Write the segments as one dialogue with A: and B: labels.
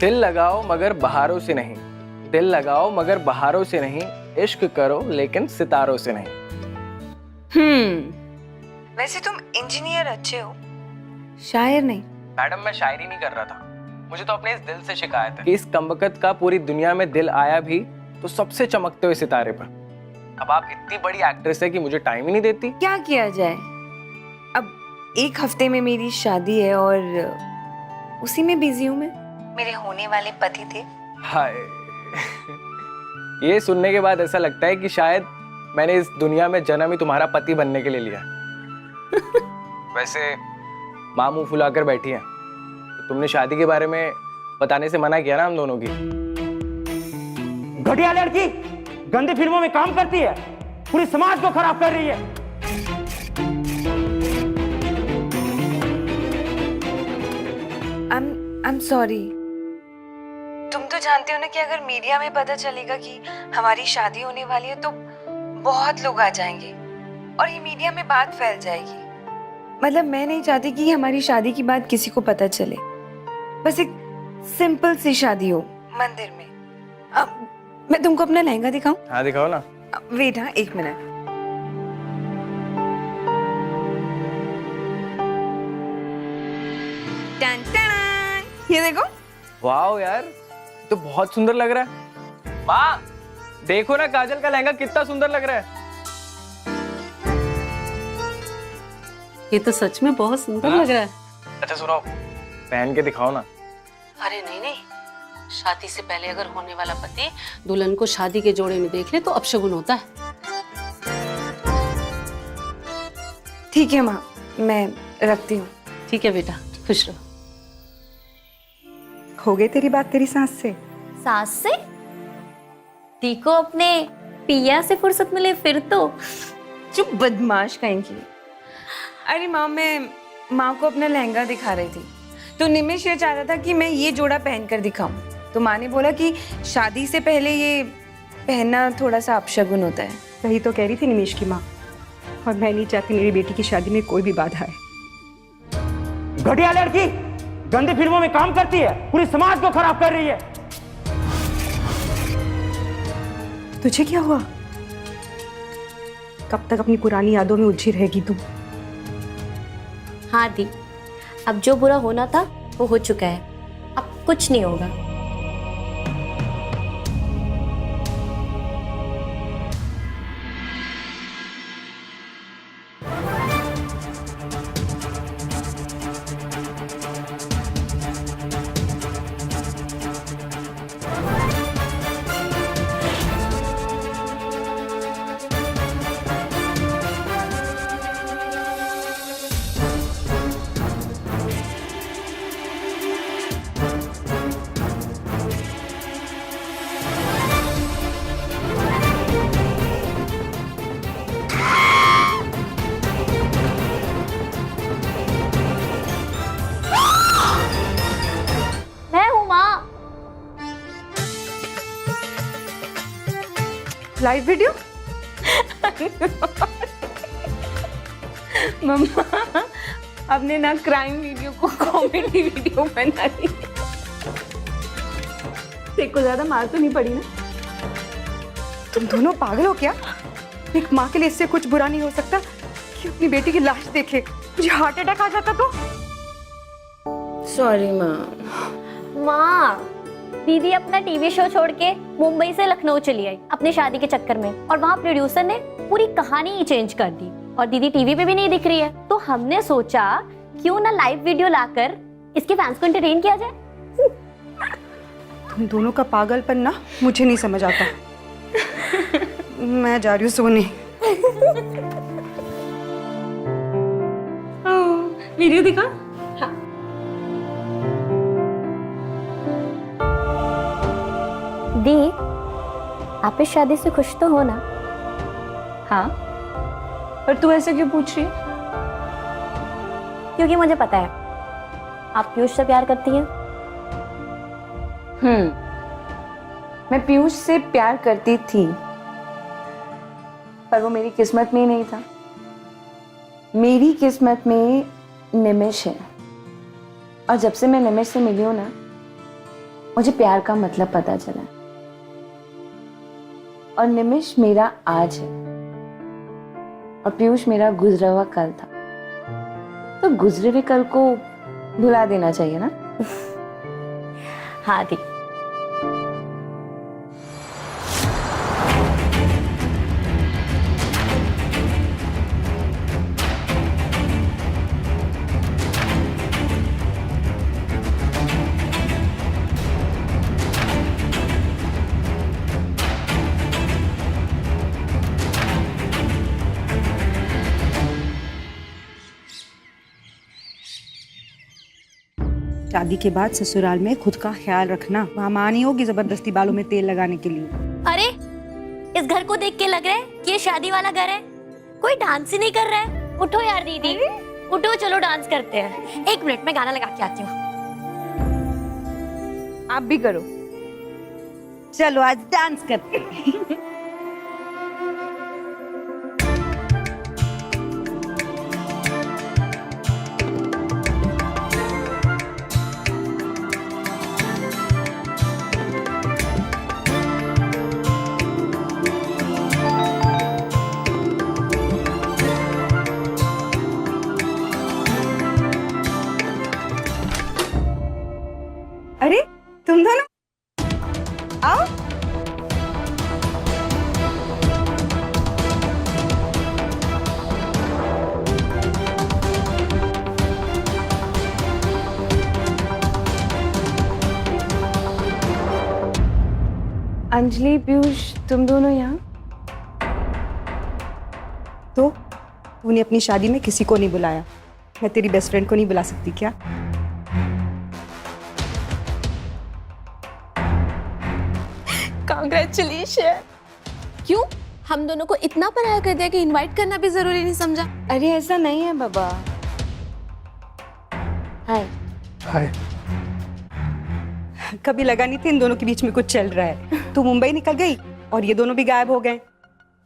A: दिल लगाओ मगर बहारों से नहीं, दिल लगाओ मगर बहारों से नहीं, इश्क करो लेकिन सितारों से नहीं।
B: वैसे तुम इंजीनियर अच्छे हो,
C: शायर नहीं।
A: मैडम मैं शायरी नहीं कर रहा था, मुझे तो अपने इस दिल से शिकायत है कि इस कमबख्त का पूरी दुनिया में दिल आया भी तो सबसे चमकते हुए सितारे पर। अब आप इतनी बड़ी एक्ट्रेस है कि मुझे टाइम ही नहीं देती।
C: क्या किया जाए, अब एक हफ्ते में मेरी शादी है और उसी में बिजी हूँ मैं।
B: मेरे होने वाले पति थे।
A: हाय ये सुनने के बाद ऐसा लगता है कि शायद मैंने इस दुनिया में जन्म ही तुम्हारा पति बनने के लिए लिया। वैसे माँ मुंह फुलाकर बैठी है, तो तुमने शादी के बारे में बताने से मना किया ना हम दोनों की।
D: घटिया लड़की गंदी फिल्मों में काम करती है, पूरी समाज को खराब कर रही है।
C: I'm sorry।
B: तुम तो जानते हो ना कि अगर मीडिया में पता चलेगा कि हमारी शादी होने वाली है तो बहुत लोग आ जाएंगे और ये मीडिया में बात फैल जाएगी।
C: मतलब मैं नहीं चाहती कि हमारी शादी की बात किसी को पता चले, बस एक सिंपल सी शादी हो
B: मंदिर में।
C: अब मैं तुमको अपना लहंगा दिखाऊं?
A: हाँ दिखाओ ना।
C: वेट, हाँ एक मिनट। टन टन, ये देखो।
A: वाओ यार, तो बहुत सुंदर लग रहा है। माँ देखो ना, काजल का लहंगा कितना सुंदर लग रहा है।
E: ये तो सच में बहुत सुंदर लग रहा है।
A: अच्छा सुनो, पहन के दिखाओ ना।
E: अरे नहीं नहीं, शादी से पहले अगर होने वाला पति दुल्हन को शादी के जोड़े में देख ले तो अपशगुन होता है।
C: ठीक है माँ, मैं रखती हूँ।
E: ठीक है बेटा, खुश रहो।
F: हो गई तेरी बात तेरी सास से?
G: सास से? देखो अपने पिया से फुर्सत मिले फिर तो।
C: चुप बदमाश कहीं की। अरे माँ, मैं माँ को अपना लहंगा दिखा रही थी तो निमिष ये चाह रहा था कि मैं ये जोड़ा पहनकर दिखाऊं, तो माँ ने बोला कि शादी से पहले ये पहनना थोड़ा सा अपशगुन होता है।
F: वही तो कह रही थी निमिष की माँ, और मैं नहीं चाहती मेरी बेटी की शादी में कोई भी बाधा आए।
D: घटिया लड़की गंदी फिल्मों में काम करती है, पूरी समाज को खराब कर रही है।
F: तुझे क्या हुआ? कब तक अपनी पुरानी यादों में उलझी रहेगी तू?
G: हाँ दी, अब जो बुरा होना था वो हो चुका है, अब कुछ नहीं होगा। मैं हूँ माँ।
F: Live video?
C: मम्मा, आपने ना क्राइम वीडियो को कॉमेडी वीडियो बना दी।
F: तेरे को ज्यादा मार तो नहीं पड़ी ना? तुम दोनों पागल हो क्या? एक माँ के लिए इससे कुछ बुरा नहीं हो सकता कि अपनी बेटी की लाश देखे मुझे हार्ट अटैक आ जाता तो?
C: सॉरी माँ।
G: माँ, दीदी अपना टीवी शो छोड़ के मुंबई से लखनऊ चली आई अपनी शादी के चक्कर में, और वहाँ प्रोड्यूसर ने पूरी कहानी ही चेंज कर दी और दीदी टीवी पे भी नहीं दिख रही है। तो हमने सोचा क्यों ना लाइव वीडियो लाकर इसके फैंस को एंटरटेन किया जाए।
F: तुम दोनों का पागलपन ना मुझे नहीं समझ आता। मैं जा रही हूँ सोने।
C: वीडियो दिखा।
G: दी, आप इस शादी से खुश तो हो ना?
C: हाँ, पर तू ऐसे क्यों पूछ रही है?
G: क्योंकि मुझे पता है आप पीयूष से प्यार करती हैं।
C: मैं पीयूष से प्यार करती थी, पर वो मेरी किस्मत में ही नहीं था। मेरी किस्मत में निमिष है, और जब से मैं निमिष से मिली हूं ना, मुझे प्यार का मतलब पता चला और निमिष मेरा आज है और पीयूष मेरा गुजरा हुआ कल था, तो गुजरे हुए कल को भुला देना चाहिए ना।
G: हाँ दी।
F: शादी के बाद ससुराल में खुद का ख्याल रखना। वहाँ माँ नहीं होगी जबरदस्ती बालों में तेल लगाने के लिए।
G: अरे इस घर को देख के लग रहा है कि ये शादी वाला घर है। कोई डांस ही नहीं कर रहा है। उठो यार दीदी, उठो, चलो डांस करते हैं। 1 मिनट में गाना लगा के आती हूँ।
F: आप भी करो, चलो आज डांस करते हैं। अरे तुम दोनों आओ।
C: अंजलि, पीयूष, तुम दोनों यहाँ?
F: तो तूने अपनी शादी में किसी को नहीं बुलाया, मैं तेरी बेस्ट फ्रेंड को नहीं बुला सकती क्या?
H: कांग्रेचुलेशन। क्यों हम दोनों को इतना पराया कर दिया कि इनवाइट करना भी जरूरी नहीं समझा?
C: अरे ऐसा नहीं है बाबा। हाय।
A: हाय।
F: कभी लगा नहीं था इन दोनों के बीच में कुछ चल रहा है। तू मुंबई निकल गई और ये दोनों भी गायब हो गए।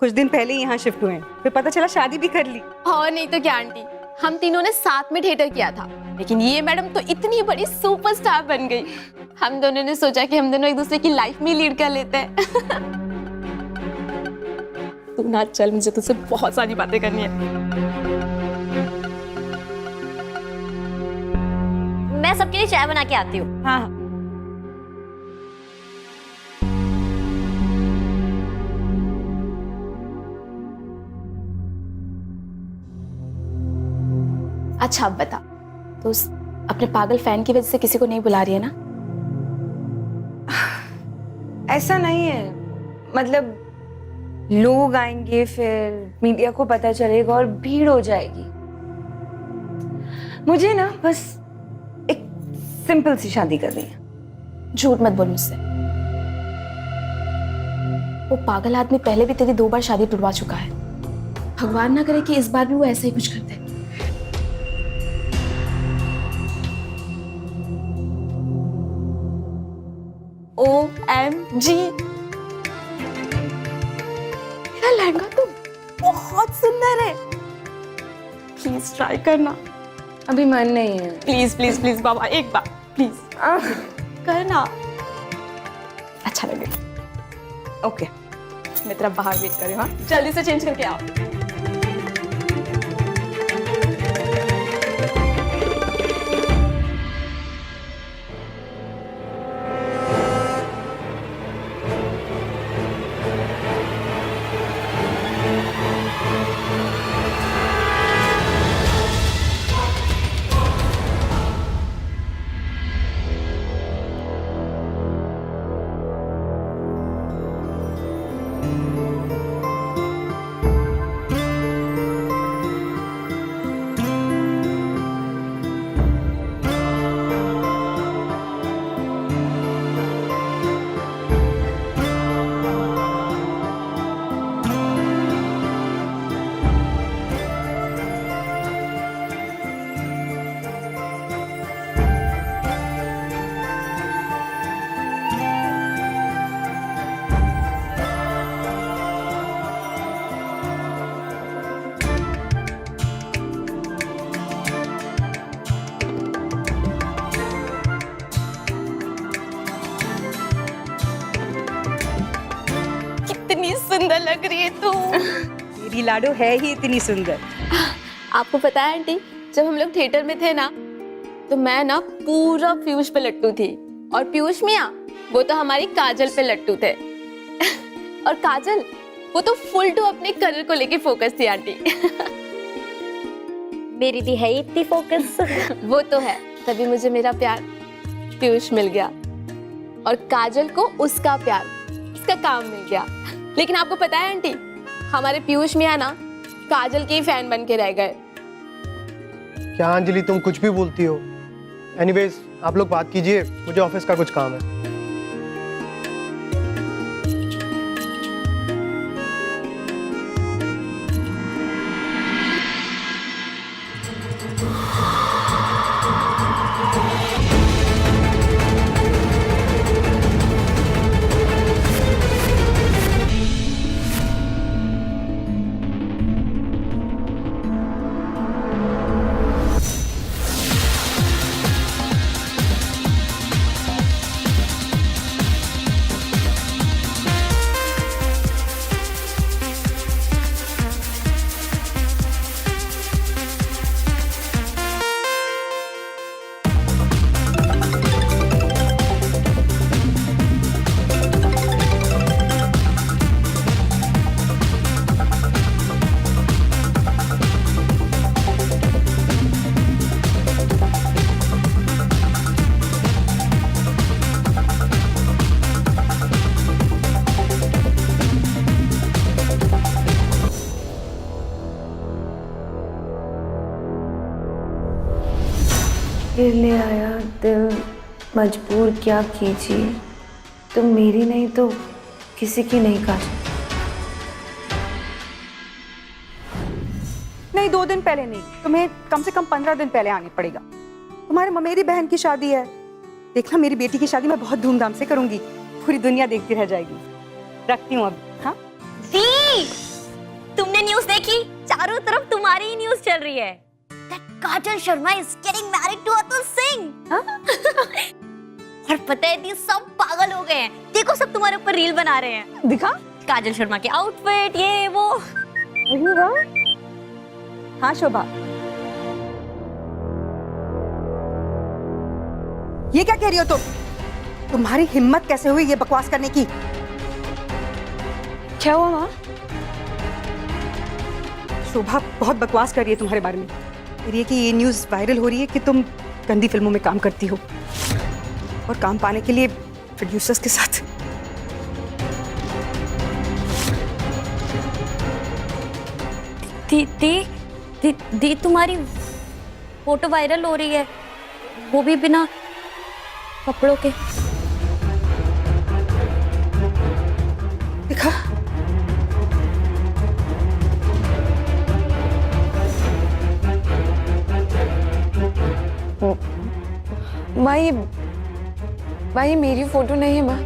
F: कुछ दिन पहले ही यहाँ शिफ्ट हुए, फिर पता चला शादी भी कर ली।
H: और नहीं तो क्या आंटी, हम तीनों ने साथ में थिएटर किया था, लेकिन ये मैडम तो इतनी बड़ी सुपरस्टार बन गई। हम दोनों ने सोचा कि हम दोनों एक दूसरे की लाइफ में लीड कर लेते हैं। तू ना चल, मुझे तुझसे बहुत सारी बातें करनी है।
G: मैं सबके लिए चाय बना के आती हूँ।
F: हाँ।
H: अच्छा अब बता, तो अपने पागल फैन की वजह से किसी को नहीं बुला रही है ना?
C: ऐसा नहीं है, मतलब लोग आएंगे, फिर मीडिया को पता चलेगा और भीड़ हो जाएगी। मुझे ना बस एक सिंपल सी शादी करनी है।
H: झूठ मत बोल मुझसे। वो पागल आदमी पहले भी तेरी 2 बार शादी टुटवा चुका है। भगवान ना करे कि इस बार भी वो ऐसा ही कुछ कर दे। OMG, मेरा लहंगा तो बहुत सुंदर है। प्लीज ट्राई करना।
C: अभी मन नहीं है।
H: प्लीज प्लीज प्लीज बाबा, एक बार प्लीज करना। अच्छा लगेगा।
F: ओके,
H: मैं तेरा बाहर वेट कर रही हूँ। हाँ, जल्दी से चेंज करके आओ। सुंदर लग रही है तू।
F: मेरी लाडो है ही इतनी सुंदर।
H: आपको पता है आंटी, जब हम लोग थिएटर में थे ना, तो मैं ना पूरा पीयूष पे लट्टू थी, और पीयूष मियाँ वो तो हमारी काजल पे लट्टू थे। और काजल वो तो फुल टू अपने करियर को लेके फोकस थी आंटी।
G: मेरी भी है इतनी फोकस।
H: वो तो है, तभी मुझे मेरा प्यार पीयूष मिल गया, और काजल को उसका प्यार, उसका काम मिल गया। लेकिन आपको पता है आंटी, हमारे पीयूष मियाँ ना काजल के ही फैन बन के रह गए।
I: क्या अंजलि, तुम कुछ भी बोलती हो। एनीवेज, आप लोग बात कीजिए, मुझे ऑफिस का कुछ काम है।
C: फिर ले आया दिल मजबूर, क्या कीजिए, तुम मेरी नहीं तो किसी की नहीं काजल।
F: नहीं, 2 दिन पहले नहीं, तुम्हें कम से कम 15 दिन पहले आने पड़ेगा। तुम्हारे ममेरी बहन की शादी है। देखना, मेरी बेटी की शादी मैं बहुत धूमधाम से करूंगी, पूरी दुनिया देखती रह जाएगी। रखती हूँ अब। हाँ
G: दी, तुमने न्यूज़ देखी? चारों तरफ तुम्हारी ही न्यूज़ चल रही है। That Kajal Sharma is getting married to Atul Singh. और पता है दी, सब पागल हो गए हैं। देखो, सब तुम्हारे ऊपर रील बना रहे हैं।
F: दिखा,
G: काजल शर्मा के आउटफिट, ये वो।
F: अरे वाह। हाँ शोभा, ये क्या कह रही हो तुम? तुम्हारी हिम्मत कैसे हुई ये बकवास करने की?
C: क्या हुआ माँ?
F: शोभा बहुत बकवास कर रही है तुम्हारे बारे में। कह रही है कि ये न्यूज़ वायरल हो रही है कि तुम गंदी फिल्मों में काम करती हो, और काम पाने के लिए प्रोड्यूसर्स के साथ।
G: दी तुम्हारी फोटो वायरल हो रही है, वो भी बिना कपड़ों के।
F: दिखा,
C: माँ ये मेरी फोटो नहीं है माँ।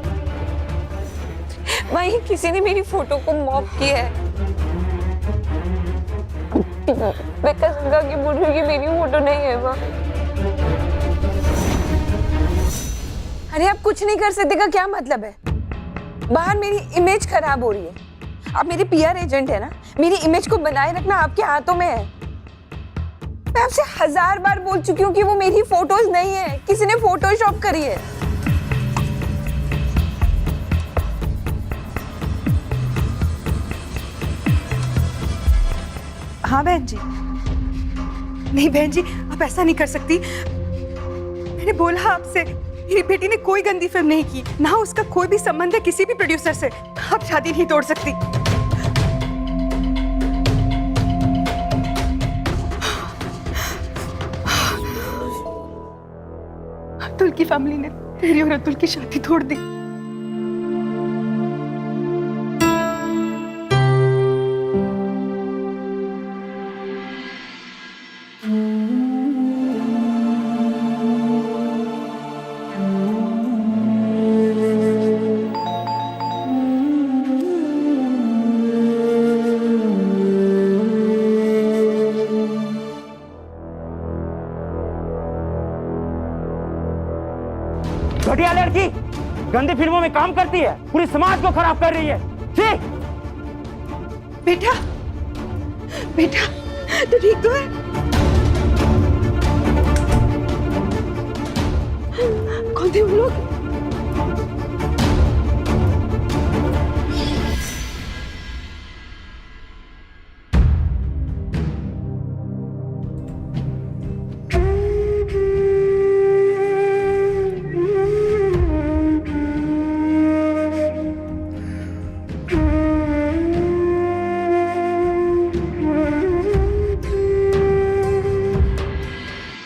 C: माँ ये किसी ने मेरी फोटो को मॉप किया है। मैं कसम खा के बोल रही हूँ कि मेरी फोटो नहीं है माँ। अरे आप कुछ नहीं कर सकते का क्या मतलब है? बाहर मेरी इमेज खराब हो रही है। आप मेरे पीआर एजेंट है ना, मेरी इमेज को बनाए रखना आपके हाथों में है। मैं आपसे 1000 बार बोल चुकी हूँ कि वो मेरी फोटोज नहीं है, किसी ने फोटोशॉप करी है।
F: हाँ बहन जी। नहीं बहन जी, आप ऐसा नहीं कर सकती। मैंने बोला आपसे, मेरी बेटी ने कोई गंदी फिल्म नहीं की, ना उसका कोई भी संबंध है किसी भी प्रोड्यूसर से। आप शादी नहीं तोड़ सकती। अतुल की फैमिली ने मेरी और अतुल की शादी तोड़ दी।
D: घटिया लड़की, गंदी फिल्मों में काम करती है, पूरी समाज को खराब कर रही है। छी!
F: बेटा बेटा तो ठीक तो है? कौन थे वो लोग?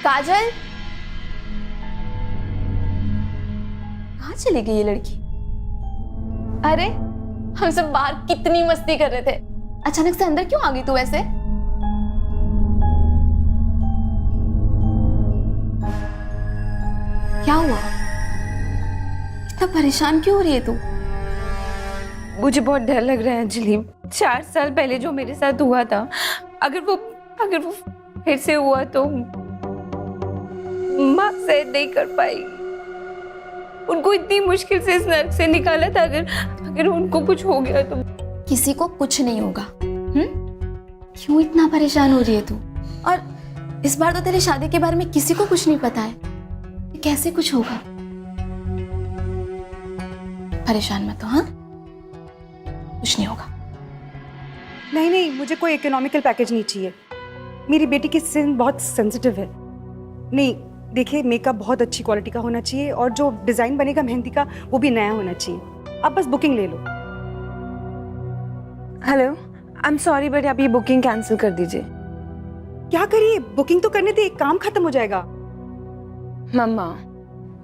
H: काजल, कहाँ चली गई ये लड़की? अरे हम सब बाहर कितनी मस्ती कर रहे थे, अचानक से अंदर क्यों आ गई तू वैसे? क्या हुआ? इतना परेशान क्यों हो रही है तू?
C: मुझे बहुत डर लग रहा है अंजलि। 4 साल पहले जो मेरे साथ हुआ था, अगर वो फिर से हुआ तो माँ सहन नहीं कर पाएगी। उनको इतनी मुश्किल से इस नर्क से निकाला था, अगर उनको कुछ हो गया तो।
H: किसी को कुछ नहीं होगा। क्यों इतना परेशान हो रही है तू? और इस बार तो तेरी शादी के बारे में किसी को कुछ नहीं पता है, कैसे कुछ होगा? परेशान मत हो, हाँ? कुछ नहीं होगा।
F: नहीं नहीं, मुझे कोई इकोनॉमिकल पैकेज नहीं चाहिए। मेरी बेटी की स्किन बहुत सेंसिटिव है। नहीं देखिए, मेकअप बहुत अच्छी क्वालिटी का होना चाहिए और जो डिजाइन बनेगा मेहंदी का वो भी नया होना चाहिए। आप बस बुकिंग ले लो।
C: Hello, I am sorry but आप ये बुकिंग कैंसिल कर दीजिए।
F: क्या करिए, बुकिंग तो करने दे, काम खत्म हो जाएगा।
C: मम्मा,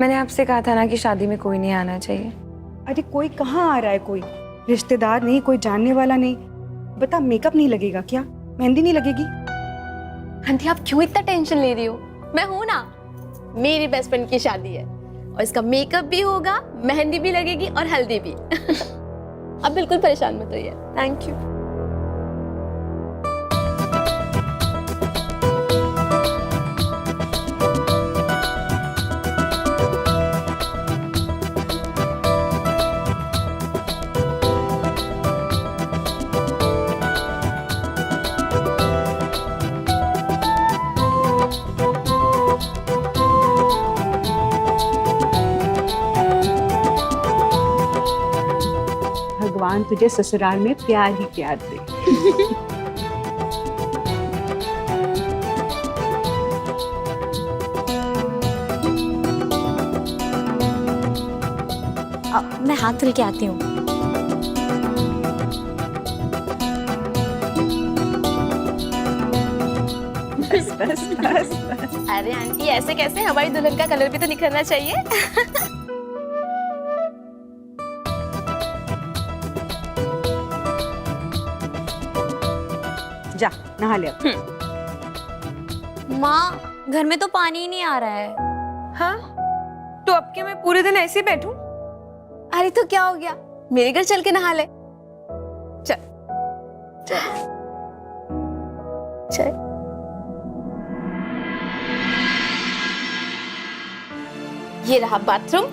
C: मैंने आपसे कहा था ना कि शादी में कोई नहीं आना चाहिए।
F: अरे कोई कहाँ आ रहा है? कोई रिश्तेदार नहीं, कोई जानने वाला नहीं। बता, मेकअप नहीं लगेगा क्या? मेहंदी नहीं लगेगी?
H: आंटी आप क्यों इतना टेंशन ले रही हो? मैं हूं ना, मेरी बेस्ट फ्रेंड की शादी है और इसका मेकअप भी होगा, मेहंदी भी लगेगी और हल्दी भी। अब बिल्कुल परेशान मत होइए।
C: Thank you.
F: भगवान तुझे ससुराल में प्यार ही प्यार दे।
G: मैं हाथ धुल के आती हूँ।
F: बस बस बस बस।
H: अरे आंटी ऐसे कैसे? हमारी दुल्हन का कलर भी तो निखरना चाहिए।
F: जा नहा ले।
G: माँ, घर में तो पानी ही नहीं आ रहा है।
C: हाँ, तो अब क्या मैं पूरे दिन ऐसे बैठूं?
H: अरे तो क्या हो गया, मेरे घर चल के नहा ले। चल चल चल। ये रहा बाथरूम,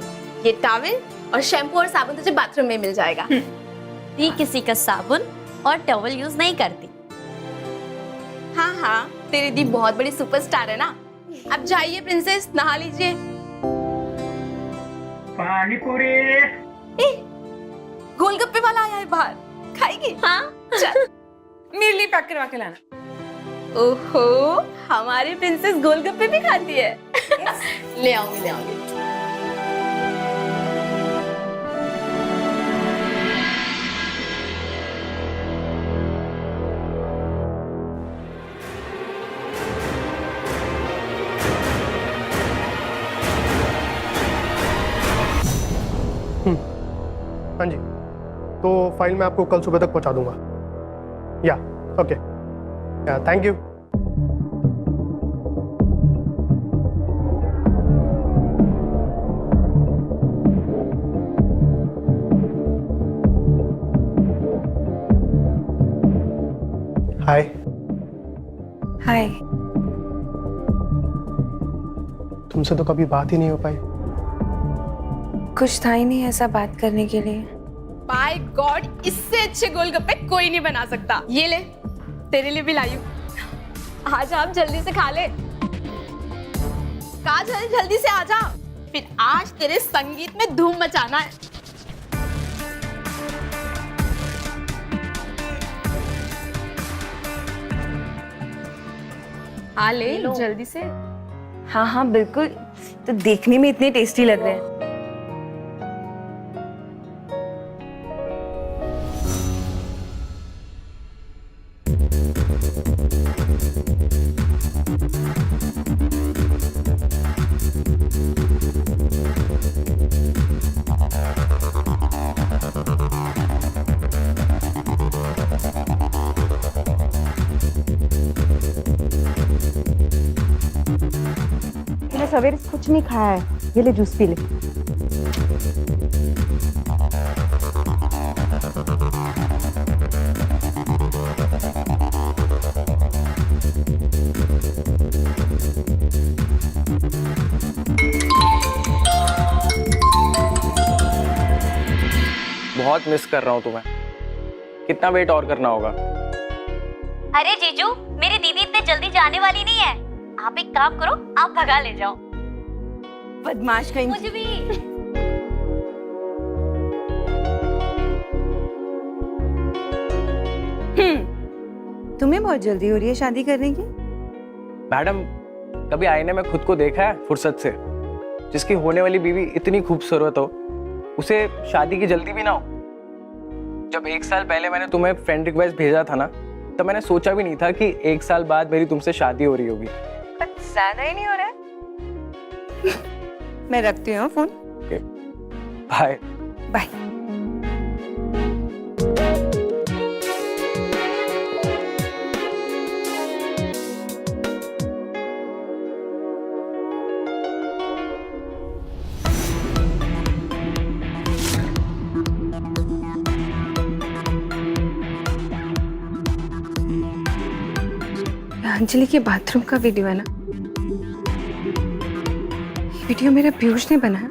H: ये टॉवल और शैम्पू और साबुन तुझे बाथरूम में मिल जाएगा।
G: दी किसी का साबुन और टॉवल यूज नहीं करती।
H: हाँ हाँ, तेरी दी बहुत बड़ी सुपरस्टार है ना। अब जाइए प्रिंसेस, नहा लीजिए।
D: पानी पूरी।
H: गोलगप्पे वाला आया है बाहर, खाएगी? हाँ चल।
C: मेरे लिए पैक करवा के लाना।
H: ओहो, हमारी प्रिंसेस गोलगप्पे भी खाती है। ले आऊंगी ले आऊंगी।
I: हाँ जी, तो फाइल मैं आपको कल सुबह तक पहुंचा दूंगा। या ओके, या थैंक यू। हाय।
C: हाय।
I: तुमसे तो कभी बात ही नहीं हो पाई।
C: कुछ था ही नहीं ऐसा बात करने के लिए।
H: बाय गॉड, इससे अच्छे गोलगप्पे कोई नहीं बना सकता। ये ले, तेरे लिए भी लाई हूँ। आज आप जल्दी से खा ले। काजल जल्दी से आ जा, फिर आज तेरे संगीत में धूम मचाना है। आ ले जल्दी से।
C: हाँ हाँ बिल्कुल, तो देखने में इतने टेस्टी लग रहे हैं।
F: मैंने सवेरे से कुछ नहीं खाया है, ये ले जूस पी ले।
A: बहुत मिस कर रहा हूँ तुम्हें। कितना वेट और करना होगा?
G: अरे जीजू, मेरी दीदी इतने जल्दी जाने वाली नहीं है। आप एक काम करो, आप भगा ले जाओ।
C: बदमाश कहीं।
G: मुझे भी।
C: तुम्हें बहुत जल्दी हो रही है शादी करने की?
A: मैडम, कभी आईने में खुद को देखा है फुर्सत से? जिसकी होने वाली बीवी इतनी खूबसूरत हो, उसे शादी की जल्दी भी ना हो। जब 1 साल पहले मैंने तुम्हें फ्रेंड रिक्वेस्ट भेजा था ना, तब मैंने सोचा भी नहीं था कि 1 साल बाद मेरी तुमसे शादी हो रही होगी।
B: ज्यादा ही नहीं हो रहा है?
C: मैं रखती हूँ फोन।
A: Bye
C: bye. अंजलि के बाथरूम का वीडियो है ना? ये वीडियो मेरा पीयूष ने बनाया।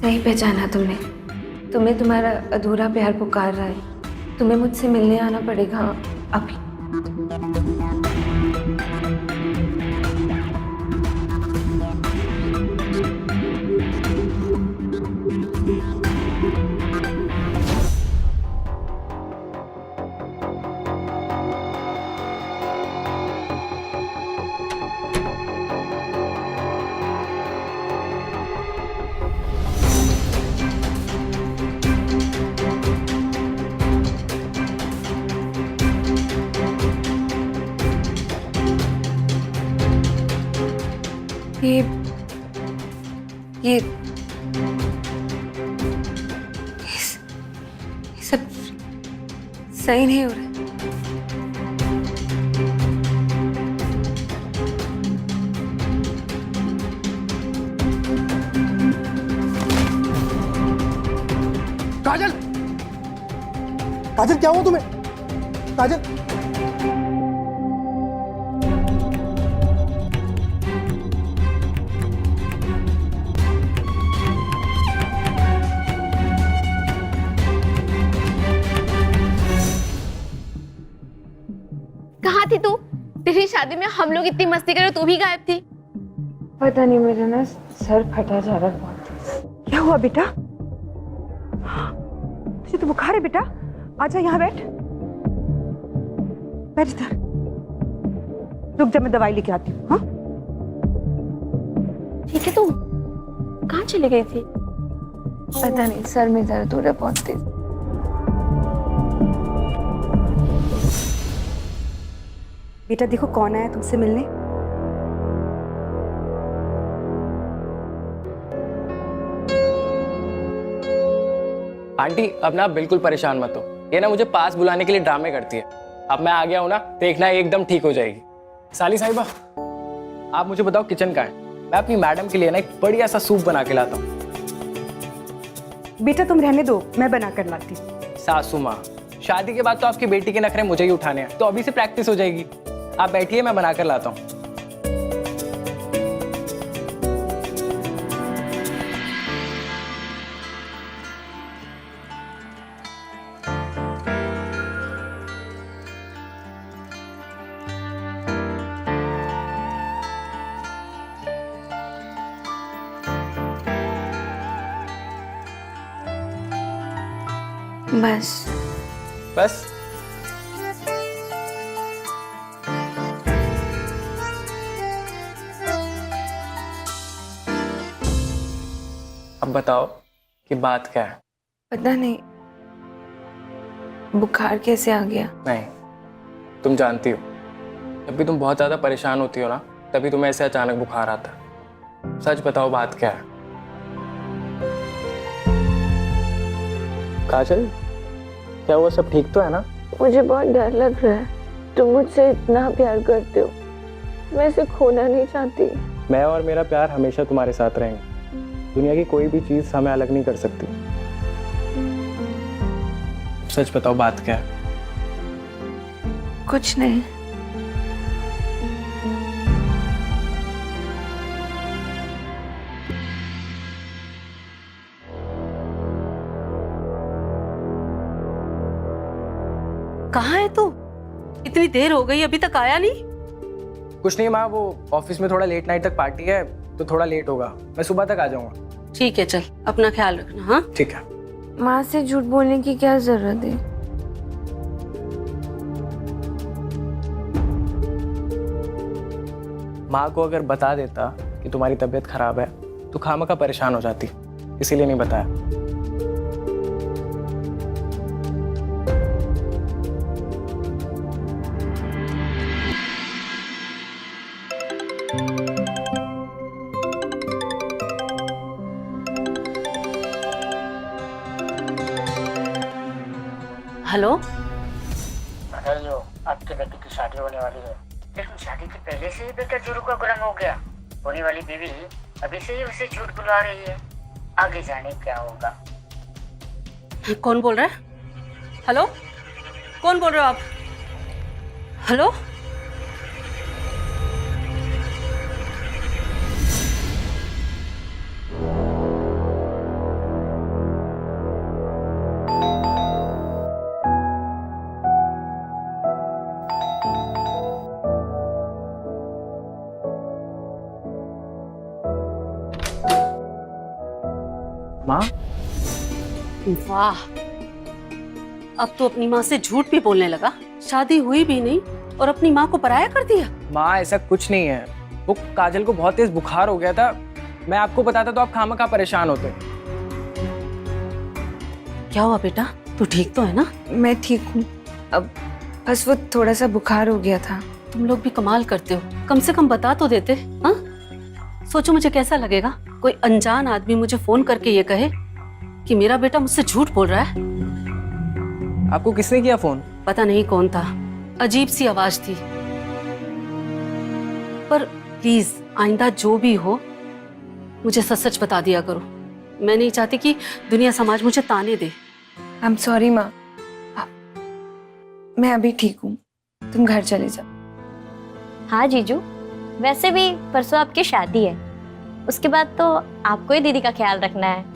C: नहीं पहचाना तुमने? तुम्हें तुम्हारा अधूरा प्यार पुकार रहा है। तुम्हें मुझसे मिलने आना पड़ेगा अभी। ये सब सही नहीं हो रहा।
I: काजल, काजल क्या हुआ तुम्हें? काजल,
H: कहाँ थी तू? तेरी शादी में हम लोग इतनी मस्ती करे, तू भी गायब थी।
C: पता नहीं, मेरा ना सर फटा जा रहा है बहुत।
F: क्या हुआ बेटा? तुझे तो बुखार है बेटा, आजा यहाँ बैठ। बैठ इधर, रुक जा, मैं दवाई लेके आती हूँ। हाँ
H: ठीक है, तू कहाँ चली गई थी?
C: पता नहीं, सर में दर्द हो रहा है बहुत तेज।
F: बेटा देखो कौन आया तुमसे मिलने।
A: आंटी, अब ना बिल्कुल परेशान मत हो। ये ना मुझे पास बुलाने के लिए ड्रामे करती है। अब मैं आ गया हूं ना, देखना एकदम ठीक हो जाएगी। साली साहिबा, आप मुझे बताओ किचन कहाँ है? मैं अपनी मैडम के लिए ना एक बढ़िया सा सूप बना के लाता हूँ।
F: बेटा तुम रहने दो, मैं बना कर लाती हूँ।
A: सासू माँ, शादी के बाद तो आपकी बेटी के नखरे मुझे ही उठाने हैं, तो अभी से प्रैक्टिस हो जाएगी। आप बैठिए, मैं बना कर लाता हूँ।
C: बस
A: बस? अब बताओ कि बात क्या है?
C: पता नहीं बुखार कैसे आ गया।
A: नहीं, तुम जानती हो जब भी तुम बहुत ज्यादा परेशान होती हो ना, तभी तुम्हें ऐसे अचानक बुखार आता है। सच बताओ बात क्या है? काजल, क्या हुआ? सब ठीक तो है ना?
H: मुझे बहुत डर लग रहा है। तुम मुझसे इतना प्यार करते हो, मैं इसे खोना नहीं चाहती।
A: मैं और मेरा प्यार हमेशा तुम्हारे साथ रहेंगे। दुनिया की कोई भी चीज हमें अलग नहीं कर सकती। सच बताओ बात क्या है?
C: कुछ नहीं।
E: कहाँ है तू? इतनी देर हो गई अभी तक आया नहीं।
A: कुछ नहीं माँ, वो ऑफिस में थोड़ा लेट नाइट तक पार्टी है तो थोड़ा लेट होगा। मैं सुबह तक आ जाऊंगा।
E: ठीक है, चल अपना ख्याल रखना। हाँ
A: ठीक है।
C: माँ से झूठ बोलने की क्या जरूरत है?
A: माँ को अगर बता देता कि तुम्हारी तबीयत खराब है तो खामखा परेशान हो जाती, इसीलिए नहीं बताया।
E: हेलो,
J: बताइए, आपके बेटे की शादी होने वाली है, लेकिन शादी के पहले से ही बेटा जोरू का गुलाम हो गया। होने वाली बीवी अभी से ही उसे झूठ बुलवा रही है। आगे जाने क्या होगा।
E: कौन बोल रहा है? हेलो, कौन बोल रहे हो आप? हेलो,
A: माँ?
E: वाह, अब तो अपनी माँ से झूठ भी बोलने लगा। शादी हुई भी नहीं और अपनी माँ को पराया कर दिया।
A: माँ ऐसा कुछ नहीं है, वो काजल को बहुत तेज बुखार हो गया था। मैं आपको बताता तो आप खामखा परेशान होते।
E: क्या हुआ बेटा, तू ठीक तो है ना?
C: मैं ठीक हूँ, अब बस वो थोड़ा सा बुखार हो गया था।
E: तुम लोग भी कमाल करते हो, कम से कम बता तो देते। हाँ, सोचो मुझे कैसा लगेगा कोई अनजान आदमी मुझे फोन करके ये कहे कि मेरा बेटा मुझसे झूठ बोल रहा है।
A: आपको किसने किया फोन?
E: पता नहीं कौन था, अजीब सी आवाज थी। पर प्लीज आइंदा जो भी हो मुझे सच सच बता दिया करो। मैं नहीं चाहती कि दुनिया समाज मुझे ताने दे।
C: आई एम सॉरी माँ, मैं अभी ठीक हूँ, तुम घर चले जाओ।
G: हाँ जीजू, वैसे भी परसों आपकी शादी है, उसके बाद तो आपको ही दीदी का ख्याल रखना है।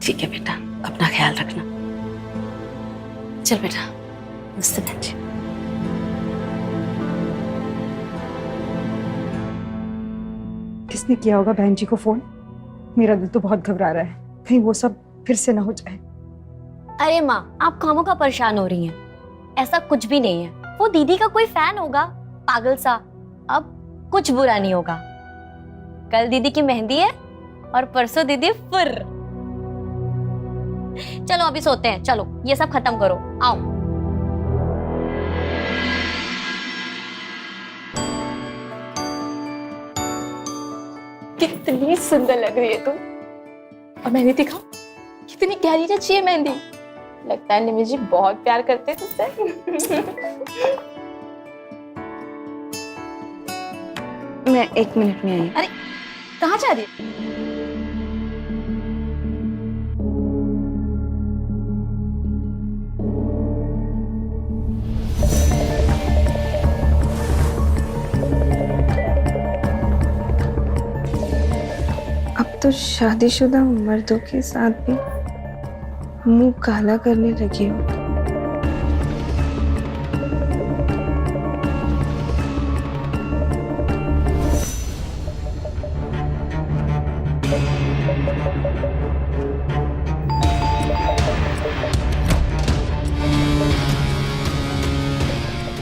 E: ठीक है बेटा, अपना ख्याल रखना। चल बेटा, नमस्ते बहन जी।
F: किसने किया होगा बहन जी को फोन? मेरा दिल तो बहुत घबरा रहा है, कहीं वो सब फिर से ना हो जाए।
G: अरे माँ, आप कामों का परेशान हो रही हैं। ऐसा कुछ भी नहीं है, वो दीदी का कोई फैन होगा पागल सा। अब कुछ बुरा नहीं होगा। कल दीदी की मेहंदी है और परसों दीदी फिर। चलो अभी सोते हैं, चलो ये सब खत्म करो, आओ।
H: कितनी सुंदर लग रही है तुम। और मेहंदी दिखाओ, कितनी गहरी रची है मेहंदी। लगता है निमी जी बहुत प्यार करते हैं तुमसे।
C: मैं 1 मिनट में आई।
H: अरे कहाँ जा रही है?
C: अब तो शादीशुदा मर्दों के साथ भी मुंह काला करने लगी हो।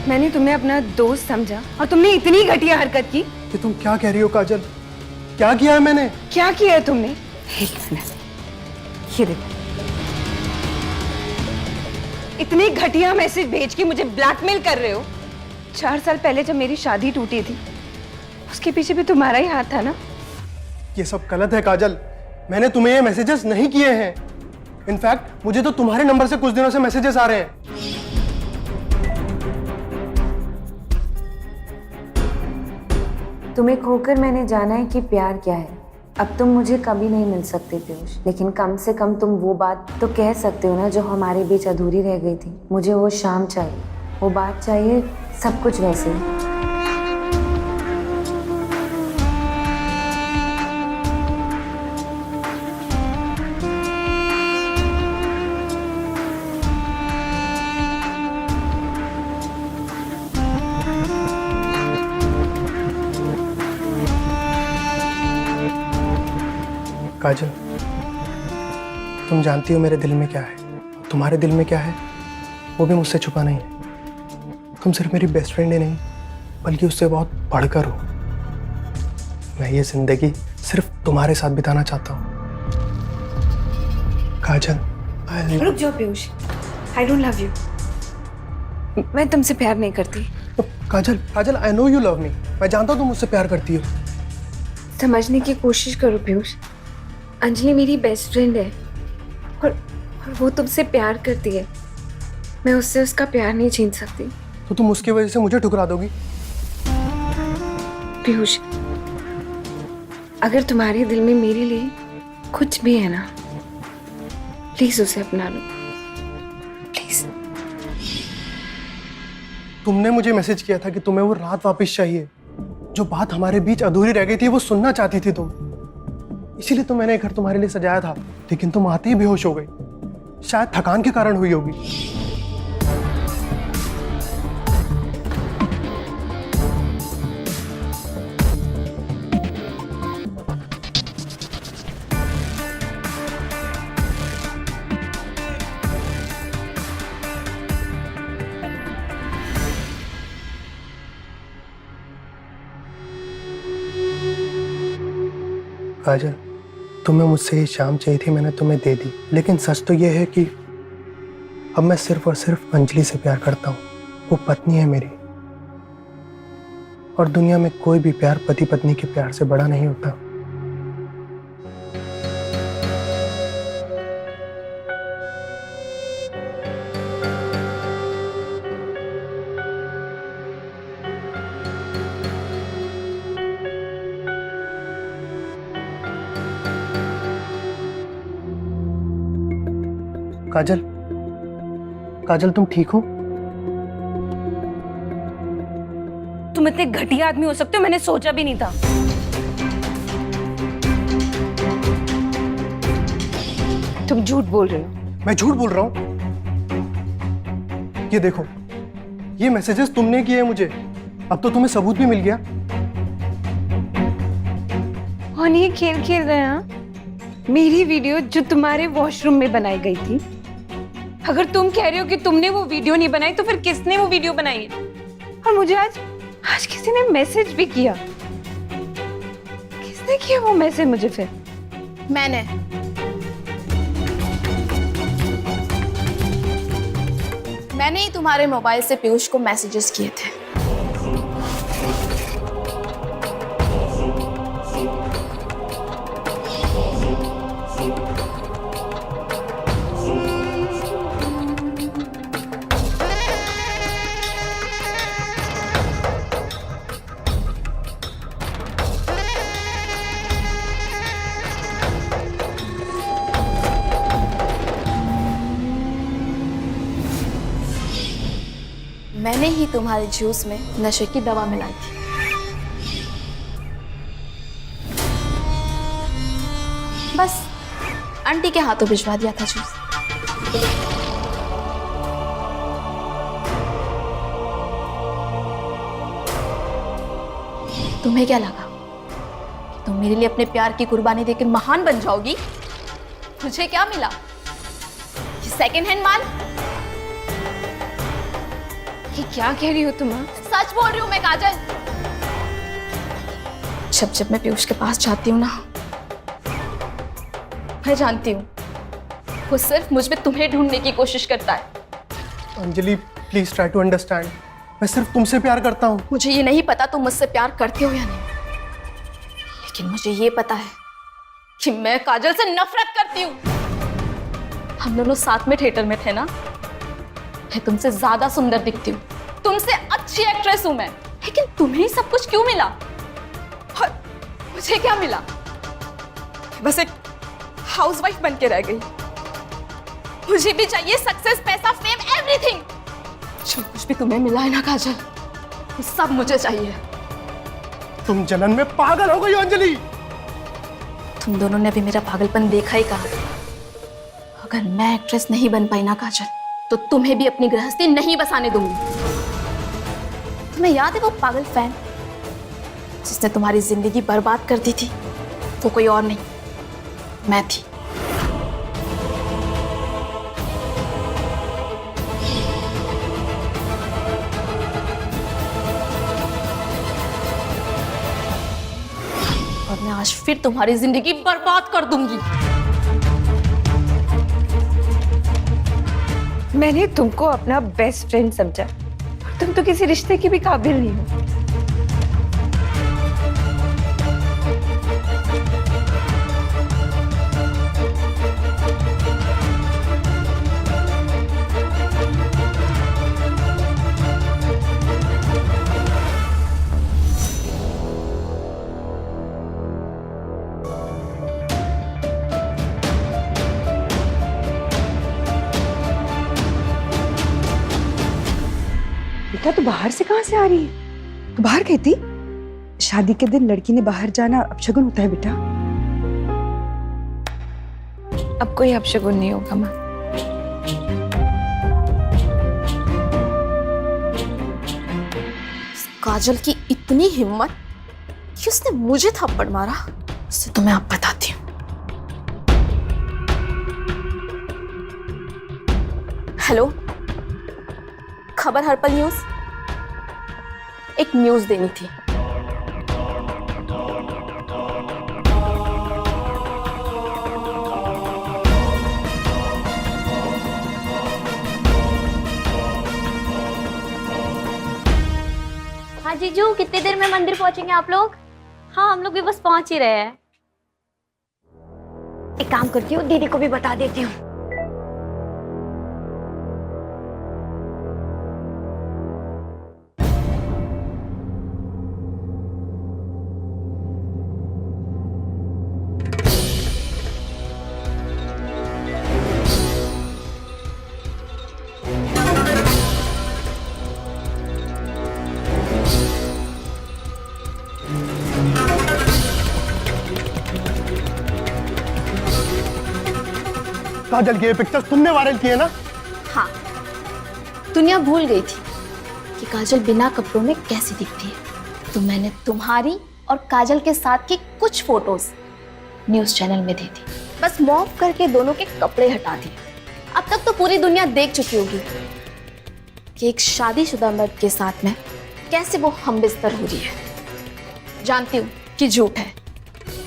C: मैंने तुम्हें अपना दोस्त समझा और तुमने इतनी घटिया हरकत की।
I: ये तुम क्या कह रही हो काजल? क्या किया है मैंने?
C: क्या किया है तुमने? एक मिनट, ये देखो, इतने घटिया मैसेज भेज के मुझे ब्लैकमेल कर रहे हो। 4 साल पहले जब मेरी शादी टूटी थी, उसके पीछे भी तुम्हारा ही हाथ था ना?
I: ये सब गलत है काजल। मैंने तुम्हें ये मैसेजेस नहीं किए हैं। इनफैक्ट मुझे तो तुम्हारे नंबर से कुछ दिनों से मैसेजेस आ रहे हैं।
B: तुम्हें खोकर मैंने जाना है कि प्यार क्या है। अब तुम मुझे कभी नहीं मिल सकते पीयूष, लेकिन कम से कम तुम वो बात तो कह सकते हो ना जो हमारे बीच अधूरी रह गई थी। मुझे वो शाम चाहिए, वो बात चाहिए, सब कुछ वैसे ही।
I: काजल, तुम जानती हो मेरे दिल में क्या है, तुम्हारे दिल में क्या है, वो भी मुझसे छुपा नहीं है। तुम सिर्फ मेरी बेस्ट फ्रेंड ही नहीं, बल्कि उससे बहुत बढ़कर हो। मैं ये जिंदगी सिर्फ तुम्हारे साथ बिताना चाहता हूँ। काजल,
C: रुक जाओ Piyush, I don't love you. मैं तुमसे प्यार नहीं करती।
I: Kajal, Kajal, I know you love me. मैं जानता हूँ तुम मुझसे प्यार करती हो।
C: समझने की कोशिश करो पीयूष, अंजलि मेरी बेस्ट फ्रेंड है और वो तुमसे प्यार करती है। मैं उससे उसका प्यार नहीं छीन सकती।
I: तो तुम उसकी वजह से मुझे ठुकरा दोगी?
C: पीयूष, अगर तुम्हारे दिल में मेरे लिए कुछ भी है ना, प्लीज उसे अपना लो, प्लीज।
I: तुमने मुझे मैसेज किया था कि तुम्हें वो रात वापस चाहिए। जो बात हमारे बीच अधूरी रह गई थी वो सुनना चाहती थी तुम। इसीलिए तो मैंने घर तुम्हारे लिए सजाया था, लेकिन तुम आते ही बेहोश हो गई। शायद थकान के कारण हुई होगी। काजल, तुम्हें मुझसे ये शाम चाहिए थी, मैंने तुम्हें दे दी। लेकिन सच तो ये है कि अब मैं सिर्फ और सिर्फ अंजलि से प्यार करता हूँ। वो पत्नी है मेरी, और दुनिया में कोई भी प्यार पति पत्नी के प्यार से बड़ा नहीं होता। काजल, काजल, तुम ठीक हो?
C: तुम इतने घटिया आदमी हो सकते हो, मैंने सोचा भी नहीं था। तुम झूठ बोल रहे हो।
I: मैं झूठ बोल रहा हूँ? ये देखो, ये मैसेजेस तुमने किए हैं मुझे। अब तो तुम्हें सबूत भी मिल गया।
C: और ये खेल खेल रहे हैं मेरी वीडियो जो तुम्हारे वॉशरूम में बनाई गई थी। अगर तुम कह रहे हो कि तुमने वो वीडियो नहीं बनाई, तो फिर किसने वो वीडियो बनाई है? और मुझे आज किसी ने मैसेज भी किया। किसने किया वो मैसेज मुझे फिर?
H: मैंने ही तुम्हारे मोबाइल से पीयूष को मैसेजेस किए थे। मैंने ही तुम्हारे जूस में नशे की दवा मिलाई थी। बस आंटी के हाथों भिजवा दिया था जूस। तुम्हें क्या लगा कि तुम मेरे लिए अपने प्यार की कुर्बानी देकर महान बन जाओगी? मुझे क्या मिला? ये सेकंड हैंड माल?
C: ये क्या कह रही हो तुम?
H: सच बोल रही हूँ मैं काजल। जब जब मैं पीयूष के पास जाती हूँ ना, मैं जानती हूँ वो सिर्फ मुझ में तुम्हें ढूंढने की कोशिश करता है।
I: Anjali please try to understand, मैं सिर्फ तुमसे प्यार करता हूँ।
H: मुझे ये नहीं पता तुम मुझसे प्यार करते हो या नहीं, लेकिन मुझे ये पता है कि मैं काजल से नफरत करती हूँ। हम दोनों साथ में थिएटर में थे ना, मैं तुमसे ज्यादा सुंदर दिखती हूँ, तुमसे अच्छी एक्ट्रेस हूं मैं, लेकिन तुम्हें ही सब कुछ क्यों मिला और मुझे क्या मिला? बस एक हाउसवाइफ बन के रह गई। मुझे भी चाहिए सक्सेस, पैसा, फेम, एवरीथिंग। जो कुछ भी तुम्हें मिला है ना काजल, वो सब मुझे चाहिए।
I: तुम जलन में पागल हो गई हो अंजलि।
H: तुम दोनों ने भी मेरा पागलपन देखा ही कहा। अगर मैं एक्ट्रेस नहीं बन पाई ना काजल, तो तुम्हें भी अपनी गृहस्थी नहीं बसाने दूंगी। तुम्हें याद है वो पागल फैन जिसने तुम्हारी जिंदगी बर्बाद कर दी थी? वो कोई और नहीं, मैं थी। और मैं आज फिर तुम्हारी जिंदगी बर्बाद कर दूंगी।
C: मैंने तुमको अपना बेस्ट फ्रेंड समझा, तुम तो किसी रिश्ते की भी काबिल नहीं हो।
F: बेटा तू बाहर से कहाँ से आ रही है? तू बाहर गई थी? शादी के दिन लड़की ने बाहर जाना अपशगुन होता है बेटा।
C: अब कोई अपशगुन नहीं होगा माँ।
H: काजल की इतनी हिम्मत कि उसने मुझे थप्पड़ मारा, उससे तो मैं आप बताती हूँ। हेलो, खबर हर्पल न्यूज, एक न्यूज देनी थी।
G: हाँ जीजू, कितनी देर में मंदिर पहुंचेंगे आप लोग? हाँ हम लोग भी बस पहुंच ही रहे हैं। एक काम करती हूँ, दीदी को भी बता देती हूँ।
I: काजल की ये पिक्चर्स तुमने वायरल किए ना?
H: हाँ, दुनिया भूल गई थी कि काजल बिना कपड़ों में कैसी दिखती है, तो मैंने तुम्हारी और काजल के साथ की कुछ फोटोज न्यूज चैनल में दे दी। बस मॉफ करके दोनों के कपड़े हटा दिए। अब तक तो पूरी दुनिया देख चुकी होगी कि एक शादीशुदा मर्द के साथ में कैसे वो हमबिस्तर हो रही है। जानती हूँ कि झूठ है,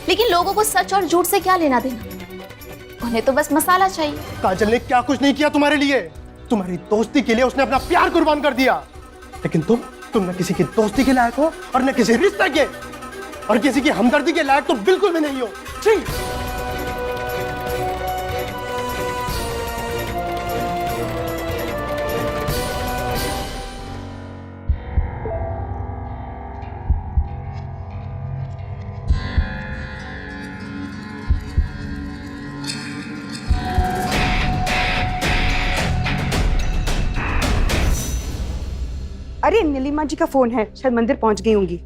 H: लेकिन लोगों को सच और झूठ से क्या लेना देना, उन्हें तो बस मसाला चाहिए।
I: काजल ने क्या कुछ नहीं किया तुम्हारे लिए, तुम्हारी दोस्ती के लिए उसने अपना प्यार कुर्बान कर दिया। लेकिन तुम न किसी की दोस्ती के लायक हो और न किसी रिश्ते के, और किसी की हमदर्दी के लायक तो बिल्कुल भी नहीं हो। छी!
F: अरे नीलिमा जी का फोन है, शायद मंदिर पहुंच गई होंगी।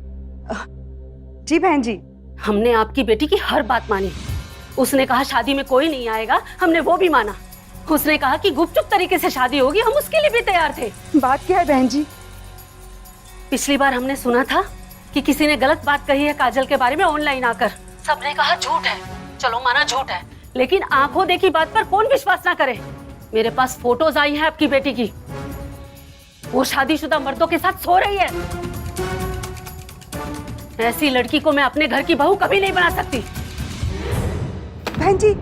F: जी बहन जी।
E: हमने आपकी बेटी की हर बात मानी। उसने कहा शादी में कोई नहीं आएगा, हमने वो भी माना। उसने कहा कि गुपचुप तरीके से शादी होगी, हम उसके लिए भी तैयार थे।
F: बात क्या है बहन जी?
E: पिछली बार हमने सुना था कि किसी ने गलत बात कही है काजल के बारे में ऑनलाइन आकर। सबने कहा झूठ है, चलो माना झूठ है, लेकिन आंखों देखी बात पर कौन विश्वास ना करे। मेरे पास फोटोज आई हैं आपकी बेटी की। वो शादीशुदा मर्दों के साथ सो रही है। ऐसी लड़की को मैं अपने घर की बहू कभी नहीं बना सकती।
F: बहन जी,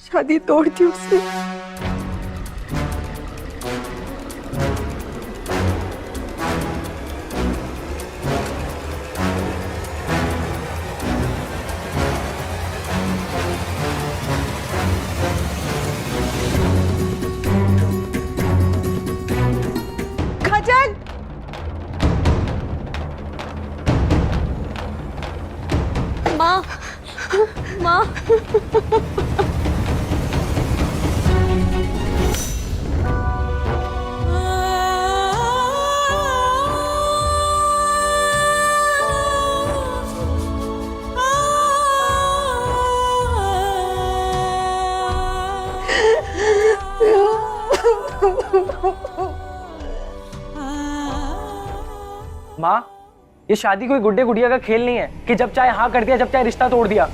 F: शादी तोड़ दी उसने। काजल,
G: माँ, माँ,
A: माँ, ये शादी कोई गुड्डे गुड़िया का खेल नहीं है कि जब चाहे हाँ कर दिया, जब चाहे रिश्ता तोड़ दिया।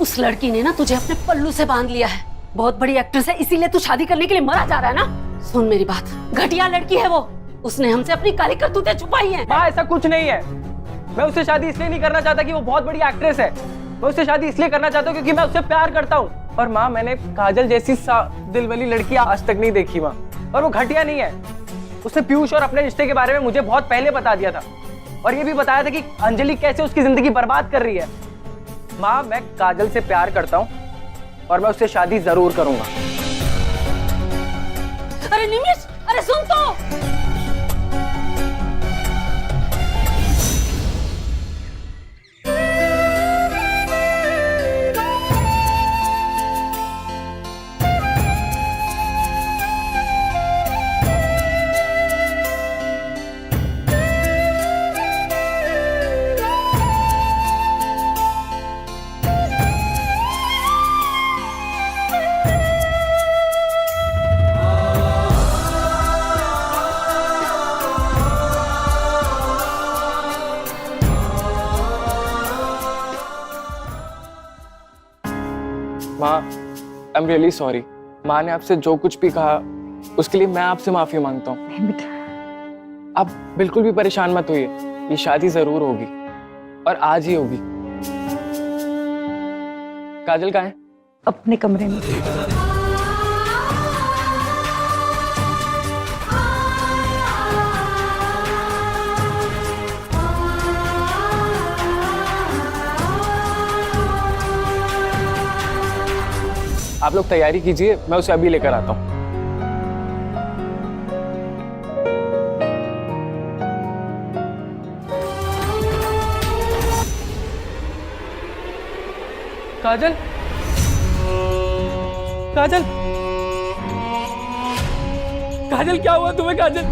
E: उस लड़की ने ना तुझे अपने पल्लू से बांध लिया है। बहुत बड़ी एक्ट्रेस है, इसीलिए तू शादी करने के लिए मरा जा रहा है ना। सुन मेरी बात, घटिया लड़की है वो। उसने हमसे अपनी काली करतूतें छुपाई हैं।
A: माँ, ऐसा कुछ नहीं है। मैं उससे शादी इसलिए नहीं करना चाहता कि वो बहुत बड़ी एक्ट्रेस है। मैं उससे शादी इसलिए करना चाहता हूँ क्योंकि मैं उससे प्यार करता हूँ। और माँ, मैंने काजल जैसी दिल वाली लड़की आज तक नहीं देखी माँ। और वो घटिया नहीं है। उसने पीयूष और अपने रिश्ते के बारे में मुझे बहुत पहले बता दिया था, और ये भी बताया था कि अंजलि कैसे उसकी जिंदगी बर्बाद कर रही है। माँ, मैं काजल से प्यार करता हूँ और मैं उससे शादी जरूर करूंगा।
E: अरे निमिष, अरे सुन तो।
A: माँ, आई एम रियली सॉरी। माँ ने आपसे जो कुछ भी कहा उसके लिए मैं आपसे माफी मांगता हूँ। आप बिल्कुल भी परेशान मत होइए, ये शादी जरूर होगी और आज ही होगी। काजल कहाँ है?
F: अपने कमरे में।
A: आप लोग तैयारी कीजिए, मैं उसे अभी लेकर आता हूँ। काजल, काजल, काजल, क्या हुआ तुम्हें? काजल,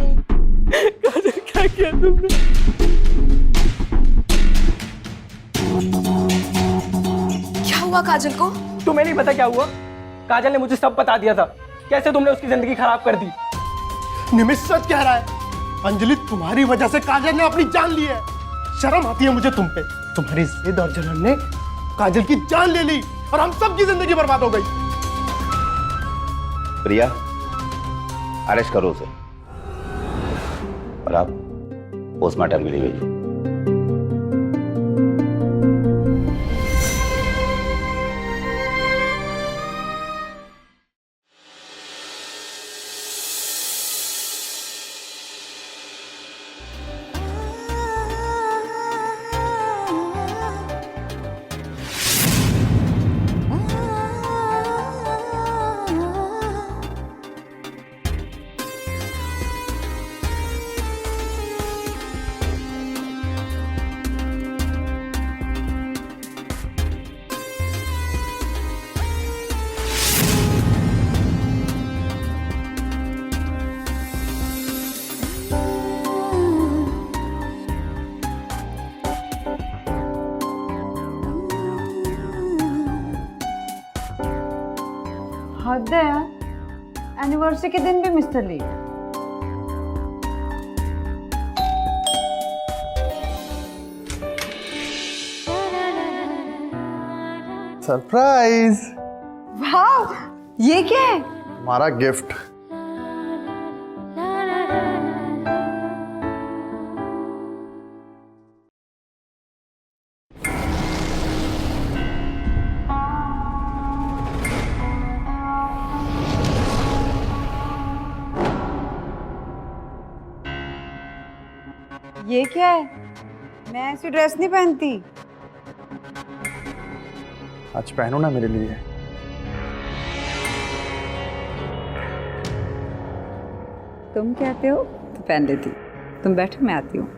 A: काजल, क्या किया तुमने?
F: क्या हुआ काजल को?
A: तुम्हें नहीं पता क्या हुआ? काजल ने मुझे सब बता दिया था। कैसे तुमने उसकी जिंदगी खराब कर दी।
I: निमिष सच कह रहा है। अंजलि, तुम्हारी वजह से काजल ने अपनी जान ली है। शर्म आती है मुझे तुम पे। तुम्हारी जिद और जलन ने काजल की जान ले ली और हम सबकी जिंदगी बर्बाद हो गई।
K: प्रिया, अरेस्ट करो उसे और आप पोस्टमार्टम के लिए भेजिए।
L: हद है यार, एनिवर्सरी के दिन भी मिस्टर लेट।
I: सरप्राइज।
L: वाह, ये क्या है?
M: हमारा गिफ्ट।
L: ये क्या है? मैं ऐसी ड्रेस नहीं पहनती।
M: आज पहनो ना मेरे लिए।
L: तुम कहते हो तो पहन लेती। तुम बैठो, मैं आती हूँ।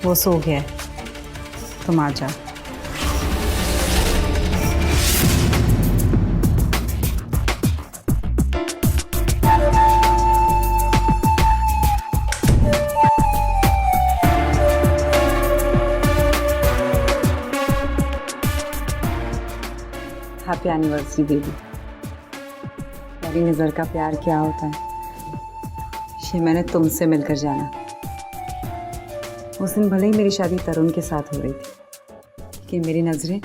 L: वो सो गया है, तुम आ जाओ। Happy anniversary baby. पहली नज़र का प्यार क्या होता है ये मैंने तुमसे मिलकर जाना। उस दिन भले ही मेरी शादी तरुण के साथ हो रही थी, लेकिन मेरी नजरें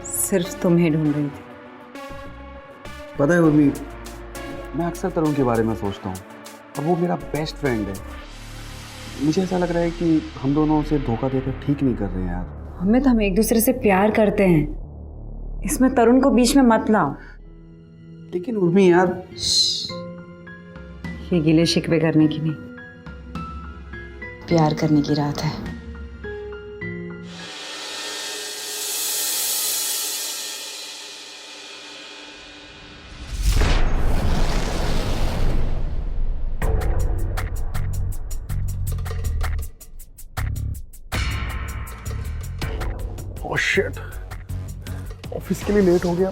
L: सिर्फ तुम्हें ढूंढ रही थी।
N: पता है उर्मी, मैं अक्सर तरुण के बारे में सोचता हूँ और वो मेरा बेस्ट फ्रेंड है। मुझे ऐसा लग रहा है कि हम दोनों उसे धोखा देकर ठीक नहीं कर रहे हैं यार।
L: हम एक दूसरे से प्यार करते हैं, इसमें तरुण को बीच में मत लाओ।
N: लेकिन उर्मी यार,
L: ये गिले शिकवे करने की नहीं, प्यार करने की रात है।
M: ओह शिट, ऑफिस के लिए लेट हो गया।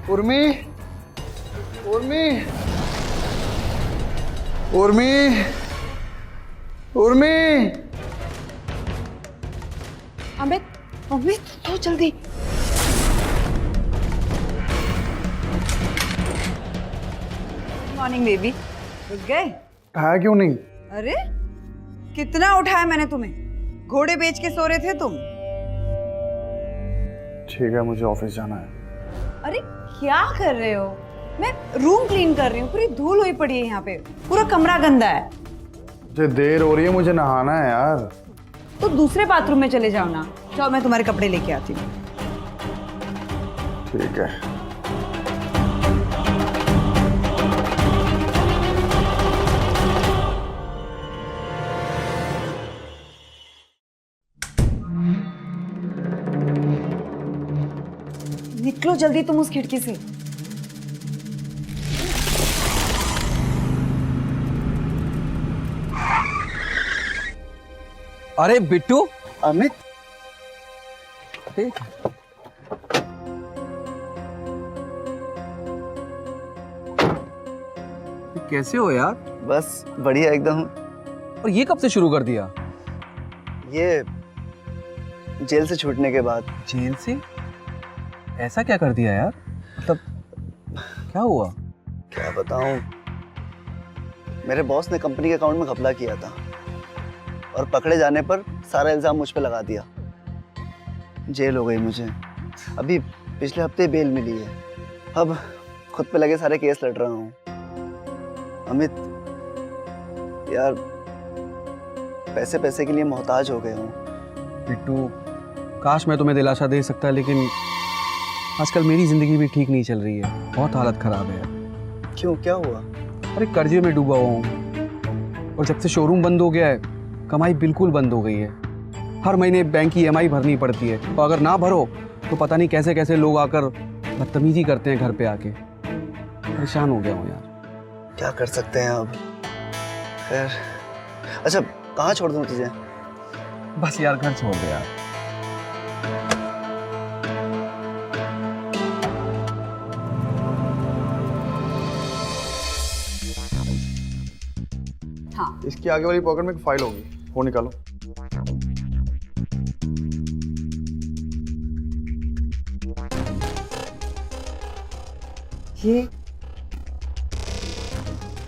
M: उर्मी, उर्मी, उर्मी, उर्मी।
F: अमित, अमित, तो जल्दी।
L: मॉर्निंग बेबी, उठ गए?
M: है क्यों नहीं?
L: अरे कितना उठाया मैंने तुम्हें? घोड़े बेच के सो रहे थे तुम।
M: ठीक है, मुझे ऑफिस जाना है।
L: अरे क्या कर रहे हो? मैं रूम क्लीन कर रही हूँ, पूरी धूल हुई पड़ी है यहाँ पे, पूरा कमरा गंदा है।
M: मुझे देर हो रही है, मुझे नहाना है यार।
L: तो दूसरे बाथरूम में चले जाओ ना। चलो मैं तुम्हारे कपड़े लेके आती हूँ।
M: ठीक है।
L: निकलो जल्दी तुम उस खिड़की से।
N: अरे बिट्टू।
M: अमित,
N: कैसे हो यार?
O: बस बढ़िया एकदम।
N: और ये कब से शुरू कर दिया?
O: ये जेल से छूटने के बाद।
N: जेल से? ऐसा क्या कर दिया यार? मतलब क्या हुआ?
O: क्या बताऊं, मेरे बॉस ने कंपनी के अकाउंट में घपला किया था और पकड़े जाने पर सारा इल्जाम मुझ पे लगा दिया। जेल हो गई मुझे। अभी पिछले हफ्ते बेल मिली है। अब खुद पे लगे सारे केस लड़ रहा हूँ। अमित यार, पैसे पैसे के लिए मोहताज हो गए हूँ।
N: बिट्टू, काश मैं तुम्हें दिलासा दे सकता, लेकिन आजकल मेरी जिंदगी भी ठीक नहीं चल रही है। बहुत हालत खराब है।
O: क्यों, क्या हुआ?
N: अरे कर्जे में डूबा हुआ हूँ और जब से शोरूम बंद हो गया है, कमाई बिल्कुल बंद हो गई है। हर महीने बैंक की EMI भरनी पड़ती है और अगर ना भरो तो पता नहीं कैसे कैसे लोग आकर बदतमीजी करते हैं घर पे आके। परेशान हो गया हूँ यार।
O: क्या कर सकते हैं अब। खैर, अच्छा कहाँ छोड़ दूँ तुझे?
N: बस यार घर छोड़ दे यार।
L: हाँ,
M: इसकी आगे वाली पॉकेट में एक फाइल होगी, वो निकालो।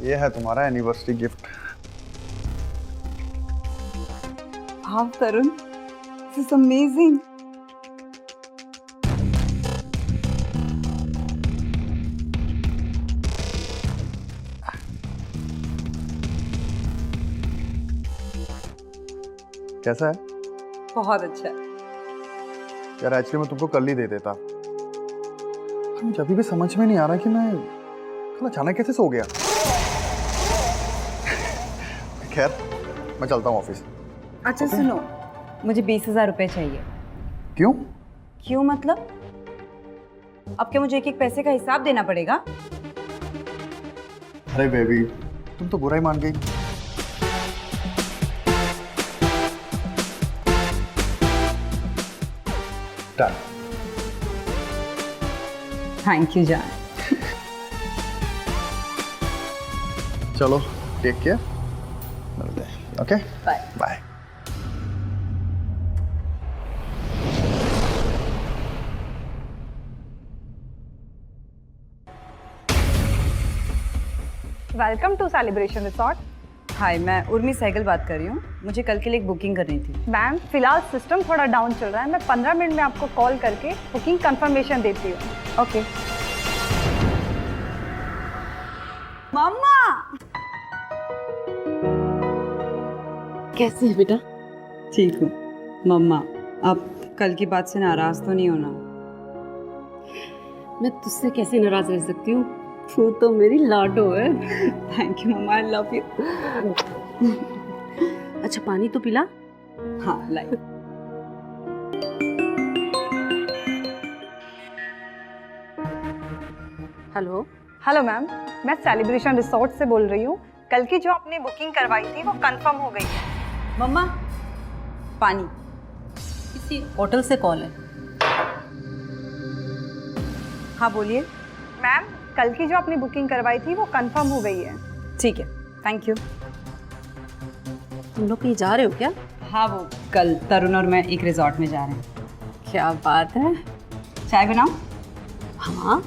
M: ये है तुम्हारा एनिवर्सरी गिफ्ट।
L: वाह तरुण, दिस इज अमेजिंग।
M: कैसा है
L: बहुत अच्छा है।
M: यार? एक्चुअली मैं तुमको कल ही दे देता, मुझे अभी भी समझ में नहीं आ रहा कि मैं कल अचानक कैसे सो गया। खैर मैं चलता हूँ ऑफिस।
L: अच्छा सुनो, मुझे 20,000 रुपए चाहिए।
M: क्यों?
L: क्यों मतलब? अब क्या मुझे एक एक पैसे का हिसाब देना पड़ेगा?
M: अरे बेबी, तुम तो बुरा ही मान गई। डन।
L: थैंक यू जान।
M: चलो टेक केयर, मिलते हैं। Okay
L: bye
M: bye.
F: Welcome to celebration resort.
L: Hi, मैं उर्मी सहगल बात कर रही हूँ। मुझे कल के लिए एक बुकिंग करनी थी।
F: मैम फिलहाल सिस्टम थोड़ा डाउन चल रहा है, मैं 15 मिनट में आपको कॉल करके बुकिंग कंफर्मेशन देती हूँ। ओके।
L: मम्मा
E: कैसे है बेटा?
L: ठीक हूँ। मम्मा आप कल की बात से नाराज तो नहीं होना?
E: मैं तुझसे कैसे नाराज रह सकती हूँ? तू तो मेरी लाडो है।
L: Thank you mama, I love you.
E: अच्छा पानी तो पिला।
L: हाँ लाई।
E: हेलो।
F: हेलो मैम, मैं सेलिब्रेशन रिसॉर्ट से बोल रही हूँ। कल की जो आपने बुकिंग करवाई थी वो कंफर्म हो गई है।
L: मम्मा पानी।
E: किसी होटल से कॉल है।
L: हाँ बोलिए।
F: मैम कल की जो आपने बुकिंग करवाई थी वो कंफर्म हो गई है।
L: ठीक है, थैंक यू।
E: तुम लोग कहीं जा रहे हो क्या?
L: हाँ वो कल तरुण और मैं एक रिजॉर्ट में जा रहे हैं।
E: क्या बात है।
L: चाय बनाऊं?
E: हाँ।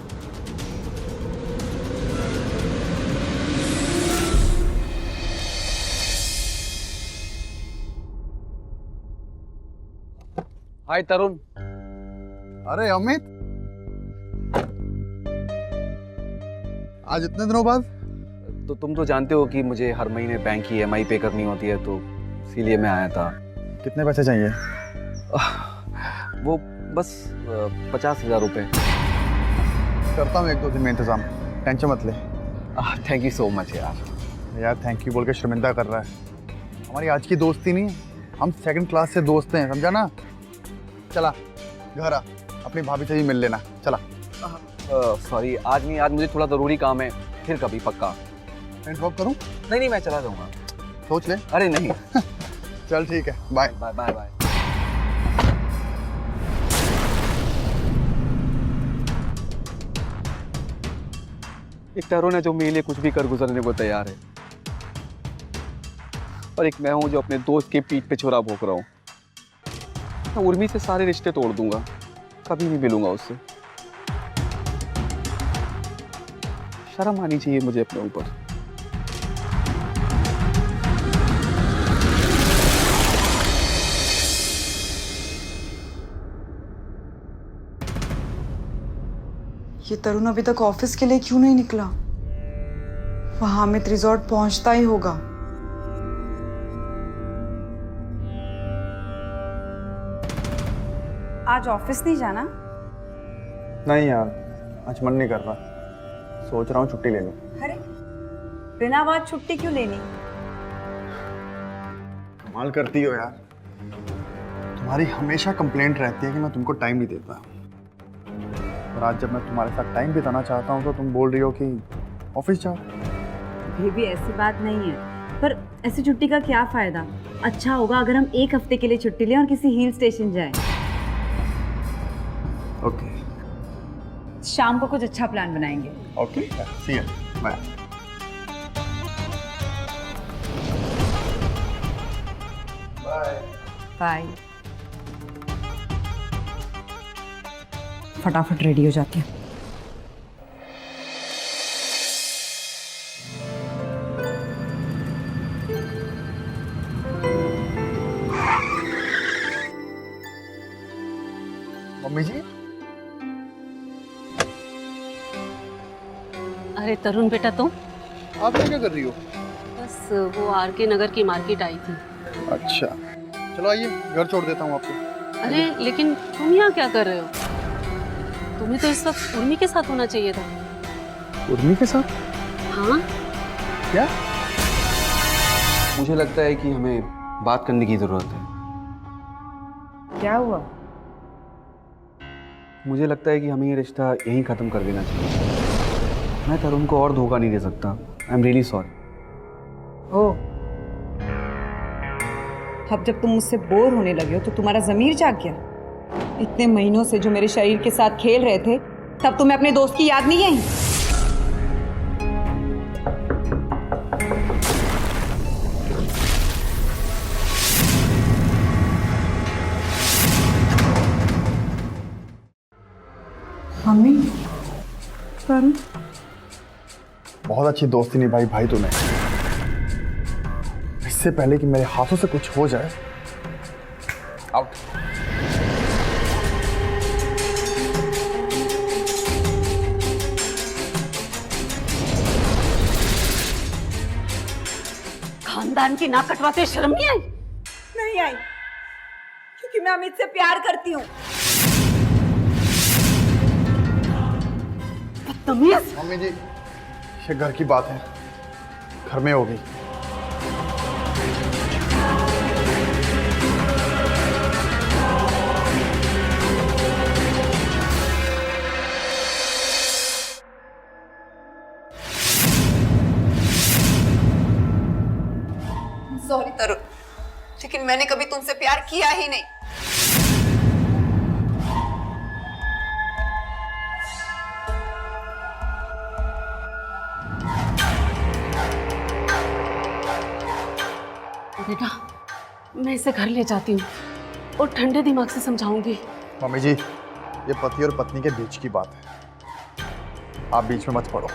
A: हाय तरुण।
M: अरे अमित, आज इतने दिनों बाद?
A: तो तुम तो जानते हो कि मुझे हर महीने बैंक की EMI पे करनी होती है, तो इसीलिए मैं आया था।
M: कितने पैसे चाहिए?
A: वो बस 50,000 रुपये।
M: करता हूँ 1-2 दिन में इंतजाम, टेंशन मत ले।
A: थैंक यू सो मच यार।
M: यार थैंक यू बोल के शर्मिंदा कर रहा है। हमारी आज की दोस्ती नहीं, हम 2nd क्लास से दोस्त हैं, समझा ना? चला घर आ, अपनी भाभी से भी मिल लेना। चला।
A: सॉरी आज नहीं, आज मुझे थोड़ा ज़रूरी काम है, फिर कभी पक्का।
M: मैं ड्रॉप करूँ?
A: नहीं मैं चला जाऊँगा।
M: सोच ले।
A: अरे नहीं।
M: चल ठीक है, बाय
A: बाय बाय बाय। एक तरुण है जो मेरे लिए कुछ भी कर गुजरने को तैयार है, और एक मैं हूं जो अपने दोस्त के पीठ पे छुरा भोंक रहा हूं। मैं उर्मी से सारे रिश्ते तोड़ दूंगा, कभी नहीं मिलूंगा उससे। शर्म आनी चाहिए मुझे अपने ऊपर।
L: ये तरुण अभी तक ऑफिस के लिए क्यों नहीं निकला? वहां अमित रिजॉर्ट पहुंचता ही होगा। आज ऑफिस नहीं जाना?
M: नहीं यार, आज मन नहीं कर रहा, सोच रहा हूँ छुट्टी ले लूँ।
L: अरे बिना बात छुट्टी क्यों लेनी?
M: कमाल करती हो यार, तुम्हारी हमेशा कंप्लेंट रहती है कि मैं तुमको टाइम नहीं देता, और आज जब मैं तुम्हारे साथ टाइम बिताना चाहता हूँ तो तुम बोल रही हो कि ऑफिस जाओ।
L: बेबी ऐसी बात नहीं है, पर ऐसी छुट्टी का क्या फायदा? अच्छा होगा अगर हम एक हफ्ते के लिए छुट्टी लें और किसी हिल स्टेशन जाएं।
N: ओके।
L: शाम को कुछ अच्छा प्लान बनाएंगे।
M: Okay, see you, bye.
L: Bye. फटाफट रेडी हो जाती है।
M: मम्मी जी,
E: अरे तरुण बेटा, तुम
M: आप यहाँ क्या कर रही हो?
E: बस वो आरके नगर की मार्केट आई थी।
M: अच्छा, चलो आइए, घर छोड़ देता हूँ आपको।
E: अरे लेकिन तुम यहाँ क्या कर रहे हो? तुम्हें तो इस वक्त उर्मी के साथ होना चाहिए था।
M: उर्मी के साथ?
E: हाँ।
M: क्या?
N: मुझे लगता है कि हमें बात करने की जरूरत है।
L: क्या हुआ?
N: मुझे लगता है कि हमें ये रिश्ता यहीं ख़त्म कर देना चाहिए। मैं तरुण को और धोखा नहीं दे सकता। I am really sorry.
L: ओ, अब जब तुम मुझसे बोर होने लगे हो तो तुम्हारा ज़मीर जाग गया? इतने महीनों से जो मेरे शरीर के साथ खेल रहे थे, तब तुम्हें अपने दोस्त की याद नहीं आई? मम्मी, तरुण,
M: बहुत अच्छी दोस्ती निभाई भाई तूने। इससे पहले कि मेरे हाथों से कुछ हो जाए, आउट।
E: खानदान की नाक कटवाते शर्म नहीं आई?
L: नहीं आई, क्योंकि मैं अमित से प्यार करती हूँ।
E: बदतमीज।
M: मम्मी जी, ये घर की बात है, घर में होगी।
F: सॉरी तरुण, लेकिन मैंने कभी तुमसे प्यार किया ही नहीं।
E: बेटा, मैं इसे घर ले जाती हूँ और ठंडे दिमाग से समझाऊंगी।
M: मम्मी जी, ये पति और पत्नी के बीच की बात है, आप बीच में मत पड़ो।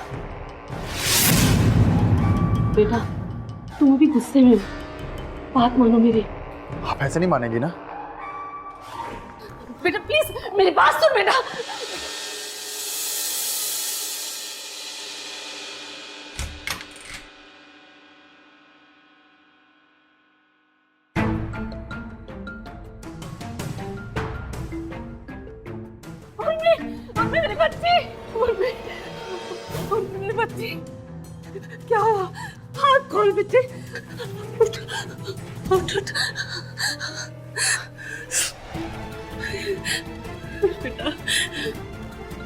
E: बेटा, तुम भी गुस्से में हो, बात मानो मेरी।
M: आप ऐसे नहीं मानेगी ना?
E: बेटा प्लीज मेरी बात सुन बेटा। मेरी बच्ची, मेरी बच्ची, क्या हुआ? हाथ खोल बच्चे, उठ उठ उठ। बेटा,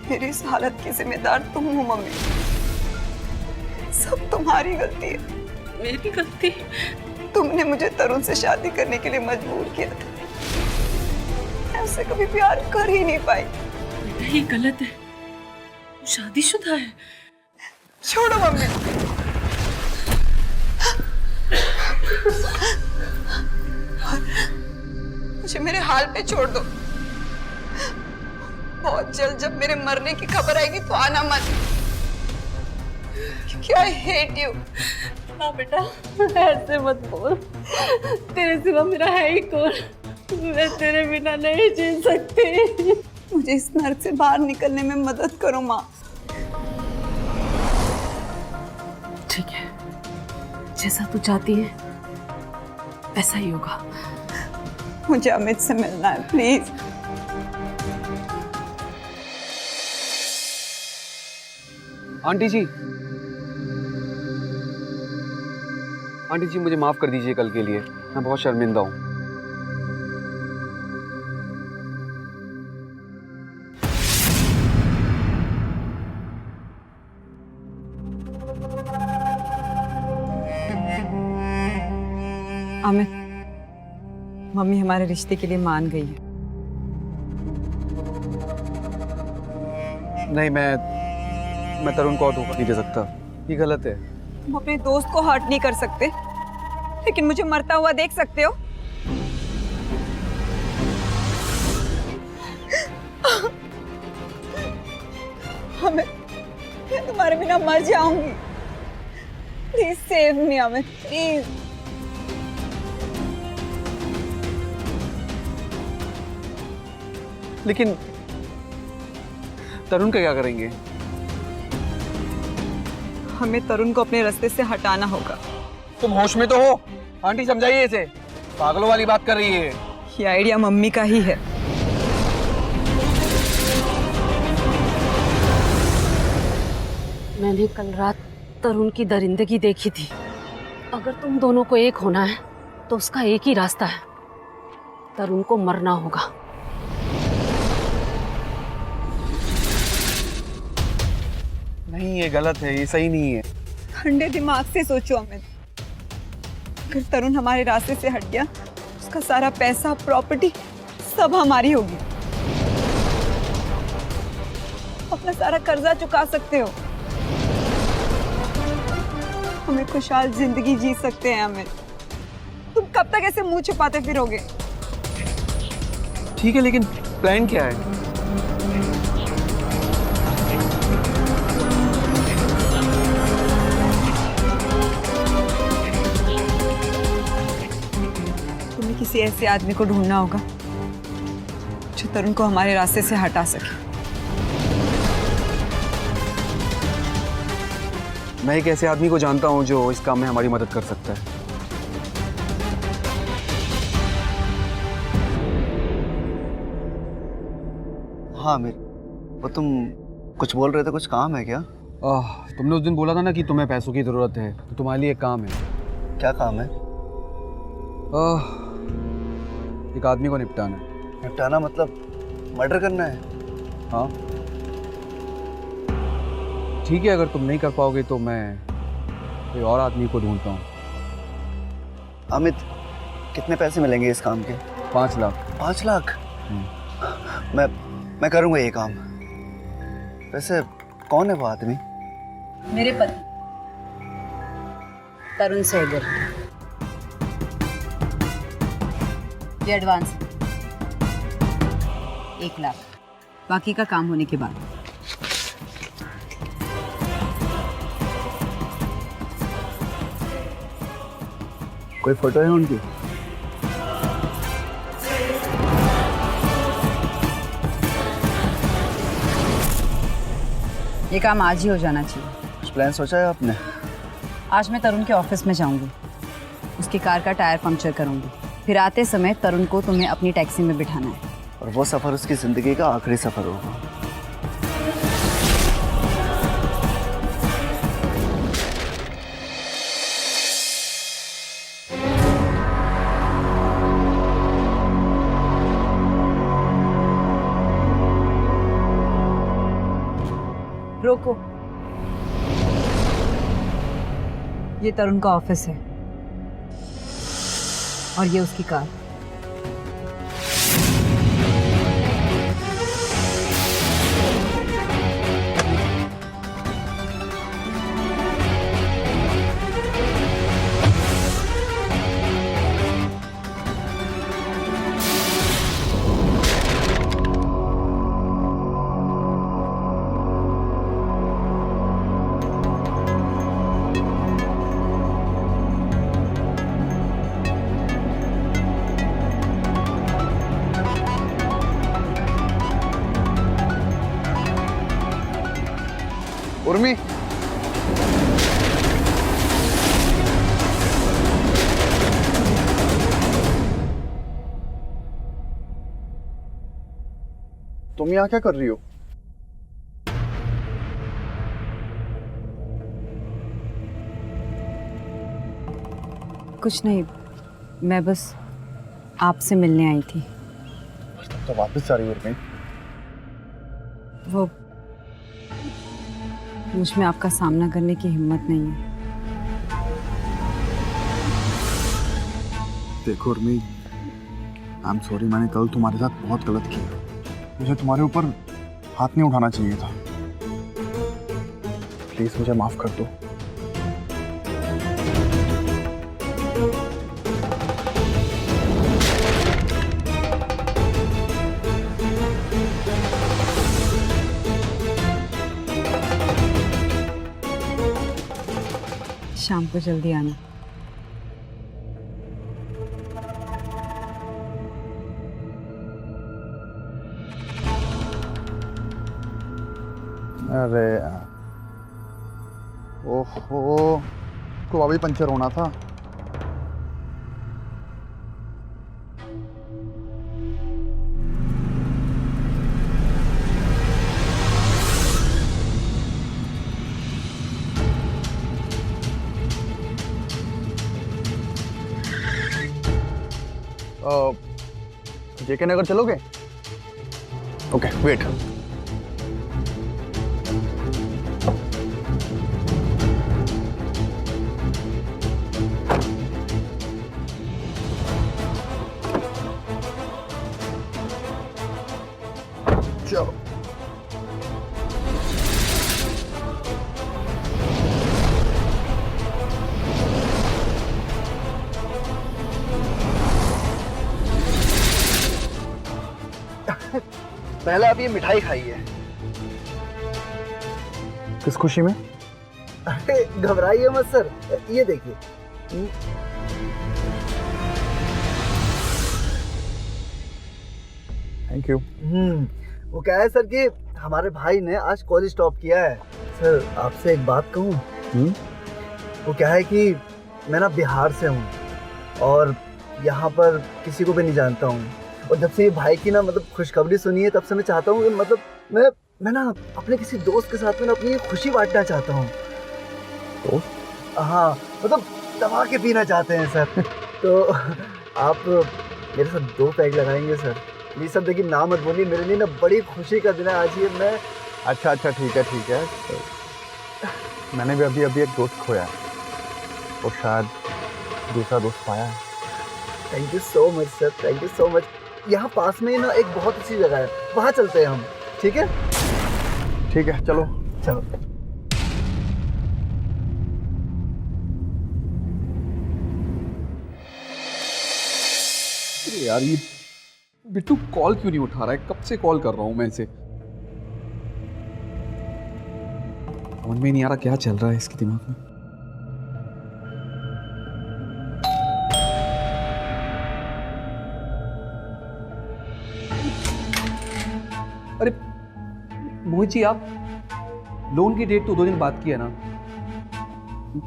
F: मेरी इस हालत की जिम्मेदार तुम हो मम्मी, सब तुम्हारी गलती है।
E: मेरी गलती?
F: तुमने मुझे तरुण से शादी करने के लिए मजबूर किया था, मैं उससे कभी प्यार कर ही नहीं पाई।
E: ये गलत है, शादीशुदा है।
F: छोड़ो मम्मी, मुझे मेरे हाल पे छोड़ दो। बहुत जल्द जब मेरे मरने की खबर आएगी तो आना मत, क्योंकि आई हेट यू।
E: ना बेटा, ऐसे मत बोल, तेरे सिवा मेरा है ही कौन? मैं तेरे बिना नहीं जी सकती।
F: मुझे इस नर्क से बाहर निकलने में मदद करो माँ।
E: ठीक है, जैसा तू चाहती है ऐसा ही होगा।
F: मुझे अमित से मिलना है, प्लीज।
N: आंटी जी, आंटी जी मुझे माफ कर दीजिए कल के लिए, मैं बहुत शर्मिंदा हूँ।
L: अमित, मम्मी हमारे रिश्ते के लिए मान गई है।
N: नहीं, मैं तरुण को और धोखा नहीं दे सकता, ये गलत है।
L: तुम अपने दोस्त को हर्ट नहीं कर सकते, लेकिन मुझे मरता हुआ देख सकते हो। अमित, मैं तुम्हारे बिना मर जाऊंगी। Please save me Amit, please.
N: लेकिन तरुण का क्या करेंगे?
L: हमें तरुण को अपने रास्ते से हटाना होगा।
N: तुम होश में तो हो? आंटी समझाइए इसे, पागलों वाली बात कर रही है।
L: ये आइडिया मम्मी का ही है।
E: मैंने कल रात तरुण की दरिंदगी देखी थी। अगर तुम दोनों को एक होना है तो उसका एक ही रास्ता है, तरुण को मरना होगा।
N: नहीं, ये गलत है, ये सही नहीं है।
L: ठंडे दिमाग से सोचो अमित, अगर तरुण हमारे रास्ते से हट गया, उसका सारा पैसा, प्रॉपर्टी सब हमारी होगी। अपना सारा कर्जा चुका सकते हो, हमें खुशहाल जिंदगी जी सकते हैं अमित। तुम कब तक ऐसे मुंह छुपाते फिरोगे?
N: ठीक है, लेकिन प्लान क्या है?
L: तुम्हें किसी ऐसे आदमी को ढूंढना होगा जो तरुण को हमारे रास्ते से हटा सके।
N: मैं एक ऐसे आदमी को जानता हूँ जो इस काम में हमारी मदद कर सकता है।
O: हाँ अमित, वो तुम कुछ बोल रहे थे, कुछ काम है क्या?
N: तुमने उस दिन बोला था ना कि तुम्हें पैसों की ज़रूरत है, तो तुम्हारे लिए एक काम है।
O: क्या काम है?
N: एक आदमी को निपटाना है।
O: निपटाना मतलब मर्डर करना है?
N: हाँ ठीक है, अगर तुम नहीं कर पाओगे तो मैं कोई और आदमी को ढूंढता हूँ।
O: अमित, कितने पैसे मिलेंगे इस काम के?
N: 5 लाख।
O: 5 लाख? मैं करूँगा ये काम। वैसे कौन है वो आदमी?
L: मेरे पति तरुण सहगल। ये एडवांस 1 लाख, बाकी का काम होने के बाद।
O: कोई फोटो है उनकी?
L: ये काम आज ही हो जाना चाहिए।
O: कुछ प्लान सोचा है आपने?
L: आज मैं तरुण के ऑफिस में जाऊंगी, उसकी कार का टायर पंक्चर करूंगी, फिर आते समय तरुण को तुम्हें अपनी टैक्सी में बिठाना है।
O: और वो सफ़र उसकी ज़िंदगी का आखिरी सफ़र होगा।
L: रोको, ये तरुण का ऑफिस है और ये उसकी कार।
M: उर्मी, तुम यहाँ क्या कर रही हो?
L: कुछ नहीं, मैं बस आपसे मिलने आई थी।
M: तो वापस जा रही हो उर्मी?
L: वो मुझ में आपका सामना करने की हिम्मत नहीं है।
M: देखो उर्मी, आई एम सॉरी, मैंने कल तुम्हारे साथ बहुत गलत किया। मुझे तुम्हारे ऊपर हाथ नहीं उठाना चाहिए था। प्लीज मुझे माफ कर दो।
L: शाम को जल्दी आना।
M: अरे यार, ओहो, तो अभी पंचर होना था। जेके नगर चलोगे? Okay, wait. चलो।
O: पहले आप ये मिठाई खाइए।
M: किस खुशी में?
O: अरे घबराइए मत सर, ये देखिए।
M: Thank you.
O: वो क्या है सर कि हमारे भाई ने आज कॉलेज टॉप किया है। सर आपसे एक बात कहूँ? वो क्या है कि मैं ना बिहार से हूँ और यहाँ पर किसी को भी नहीं जानता हूँ, और जब से ये भाई की ना मतलब खुशखबरी सुनी है तब से मैं चाहता हूँ कि मतलब मैं ना अपने किसी दोस्त के साथ में ना अपनी ये खुशी बांटना चाहता हूँ।
M: दोस्त?
O: हाँ, मतलब दबा के पीना चाहते हैं सर। तो आप मेरे साथ 2 पैग लगाएंगे सर? प्लीज सर, देखिए ना मत बोलिए, मेरे लिए ना बड़ी खुशी का दिन है आज ये। मैं
M: अच्छा, ठीक है। मैंने भी अभी एक दोस्त खोया है और शायद दूसरा दोस्त पाया है।
O: Thank you so much sir, thank you so much. यहाँ पास में ही ना एक बहुत अच्छी जगह है, वहाँ चलते हैं हम। ठीक है?
M: ठीक है, चलो।
N: अरे यार, ये बिट्टू कॉल क्यों नहीं उठा रहा है? कब से कॉल कर रहा हूं मैं इसे। समझ में नहीं आ रहा क्या चल रहा है इसके दिमाग में। अरे मोहित जी, आप लोन की डेट तो 2 दिन बाद की है ना?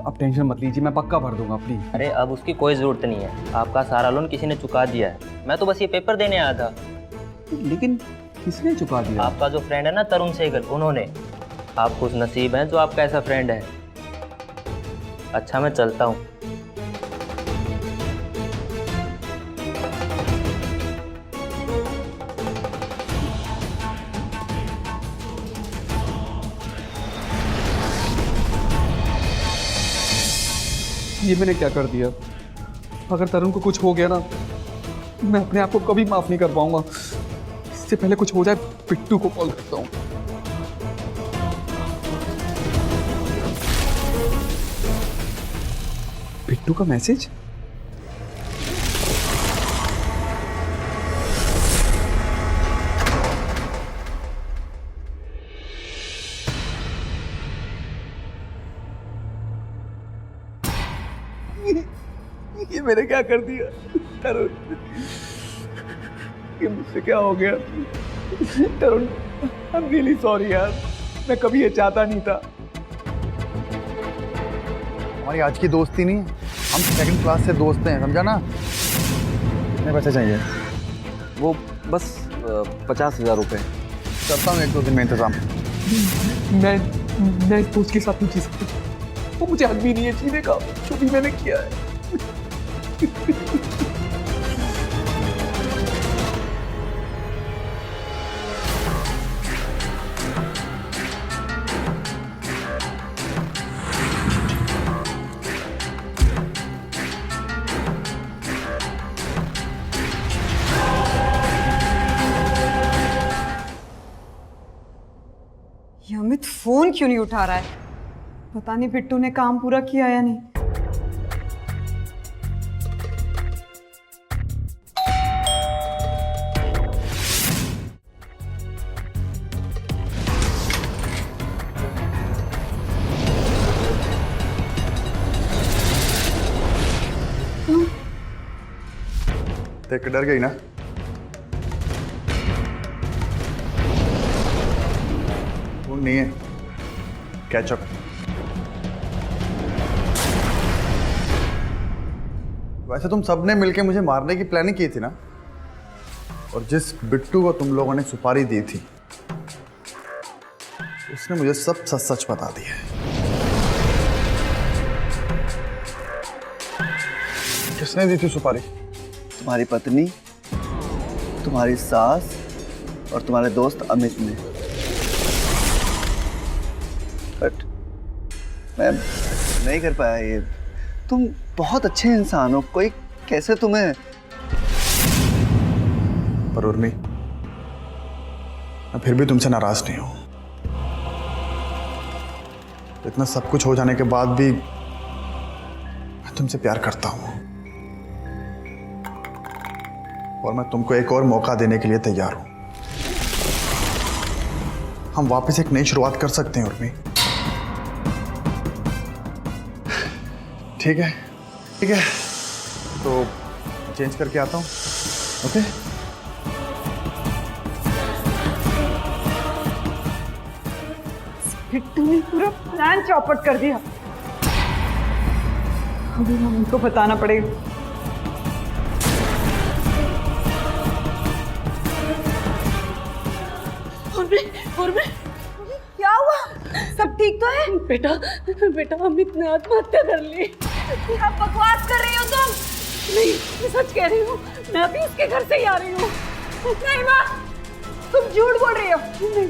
N: आप टेंशन मत लीजिए, मैं पक्का भर दूंगा प्लीज।
P: अरे अब उसकी कोई ज़रूरत नहीं है, आपका सारा लोन किसी ने चुका दिया है। मैं तो बस ये पेपर देने आया था।
N: लेकिन किसने चुका दिया?
P: आपका जो फ्रेंड है ना तरुण सहगल, उन्होंने। आप खुश नसीब हैं जो आपका ऐसा फ्रेंड है। अच्छा, मैं चलता हूँ।
N: ये मैंने क्या कर दिया? अगर तरुण को कुछ हो गया ना, मैं अपने आप को कभी माफ नहीं कर पाऊंगा। इससे पहले कुछ हो जाए, बिट्टू को कॉल करता हूँ। बिट्टू का मैसेज? ये मैंने क्या कर दिया तरुण? ये मुझसे क्या हो गया तरुण? आई एम रियली सॉरी यार, मैं कभी ये चाहता नहीं था।
M: हमारी आज की दोस्ती नहीं, हम 2nd क्लास से दोस्त हैं, समझा ना? कितने पैसे चाहिए?
N: वो बस 50,000 रुपए।
M: करता हूँ 1-2 दिन में इंतजाम।
N: मैं इस दोस्त के साथ नहीं जी सकती। वो मुझे हक भी नहीं है जीने का, जो भी मैंने किया है।
F: फोन क्यों नहीं उठा रहा है? पता नहीं बिट्टू ने काम पूरा किया या नहीं।
M: देख के डर गई ना? फोन नहीं है, कैच अप। वैसे तुम सबने मिलके मुझे मारने की प्लानिंग की थी ना, और जिस बिट्टू को तुम लोगों ने सुपारी दी थी उसने मुझे सब सच सच बता दिया है। किसने दी थी सुपारी?
O: तुम्हारी पत्नी, तुम्हारी सास और तुम्हारे दोस्त अमित ने। बट मैं नहीं कर पाया ये। तुम बहुत अच्छे इंसान हो, कोई कैसे तुम्हें।
M: पर उर्मी, मैं फिर भी तुमसे नाराज नहीं हूं। इतना सब कुछ हो जाने के बाद भी मैं तुमसे प्यार करता हूं, और मैं तुमको एक और मौका देने के लिए तैयार हूं। हम वापस एक नई शुरुआत कर सकते हैं उर्मी। ठीक है, ठीक है, तो चेंज करके आता हूं। ओके?
F: बिट्टू ने पूरा प्लान चौपट कर दिया। अभी हम उनको बताना पड़ेगा। क्या हुआ? सब ठीक तो है?
E: बेटा बेटा अमित ने आत्महत्या कर ली।
F: क्या बकवास कर रही हो तुम?
E: नहीं, मैं सच कह रही हूँ। मैं अभी उसके घर से ही आ रही हूँ।
F: नहीं माँ, तुम झूठ बोल रही हो। नहीं,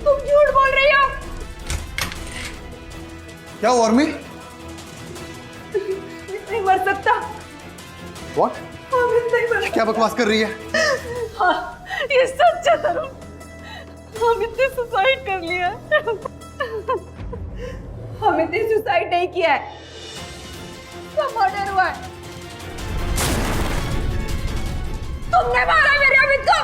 F: तुम झूठ बोल रही हो।
M: क्या हुआ उर्मी?
F: नहीं मर सकता।
M: What?
F: अमित नहीं मर सकता।
M: क्या बकवास कर रही है?
E: हाँ, ये सच है तरुण। अमित ने सुसाइड कर लिया।
F: अमित ने सुसाइड नहीं किया है, मर्डर हुआ है। तुमने मारा मेरे अमित को।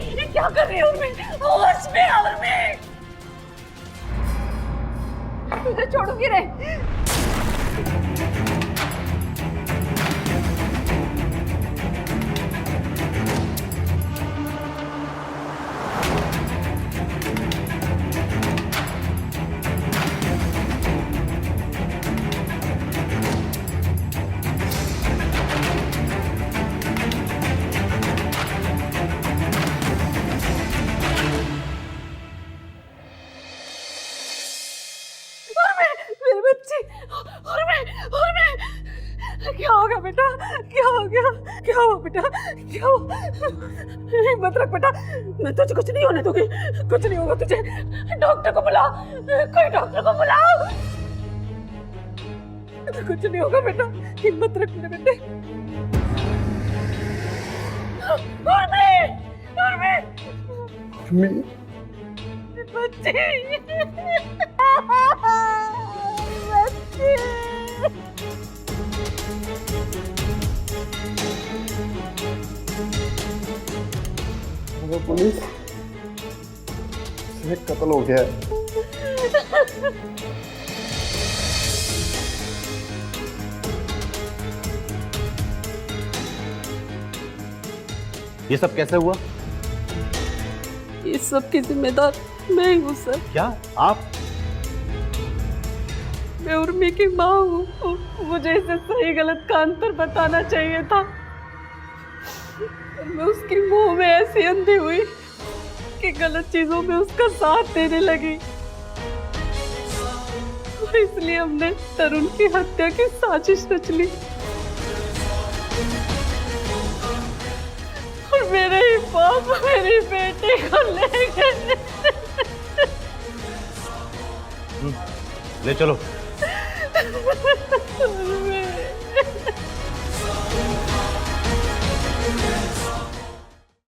E: ये क्या कर रही हो मैं? होश में और मैं
F: तुझे छोड़ूंगी नहीं।
E: क्या हो गया बेटा? क्या हो गया? क्या हुआ बेटा? क्या हुआ? हिम्मत रख बेटा, मैं तुझे कुछ नहीं होने दूंगी। कुछ नहीं होगा तुझे। डॉक्टर को बुलाओ, कोई डॉक्टर को बुलाओ। कुछ नहीं होगा बेटा, हिम्मत रख मेरे बेटे। बच्चे
M: पुलिस से कत्ल हो गया है।
K: ये सब कैसे हुआ?
E: इस सब की जिम्मेदार मैं ही हूँ सर।
K: क्या आप?
E: मैं उर्मी की माँ हूँ। मुझे इसे सही गलत का अंतर बताना चाहिए था। मैं उसकी मुंह में ऐसी अंधी हुई कि गलत चीजों में उसका साथ देने लगी, और इसलिए हमने तरुण की हत्या की साजिश रच ली। और मेरे ही बाप मेरी बेटी को ले गए।
K: ले चलो।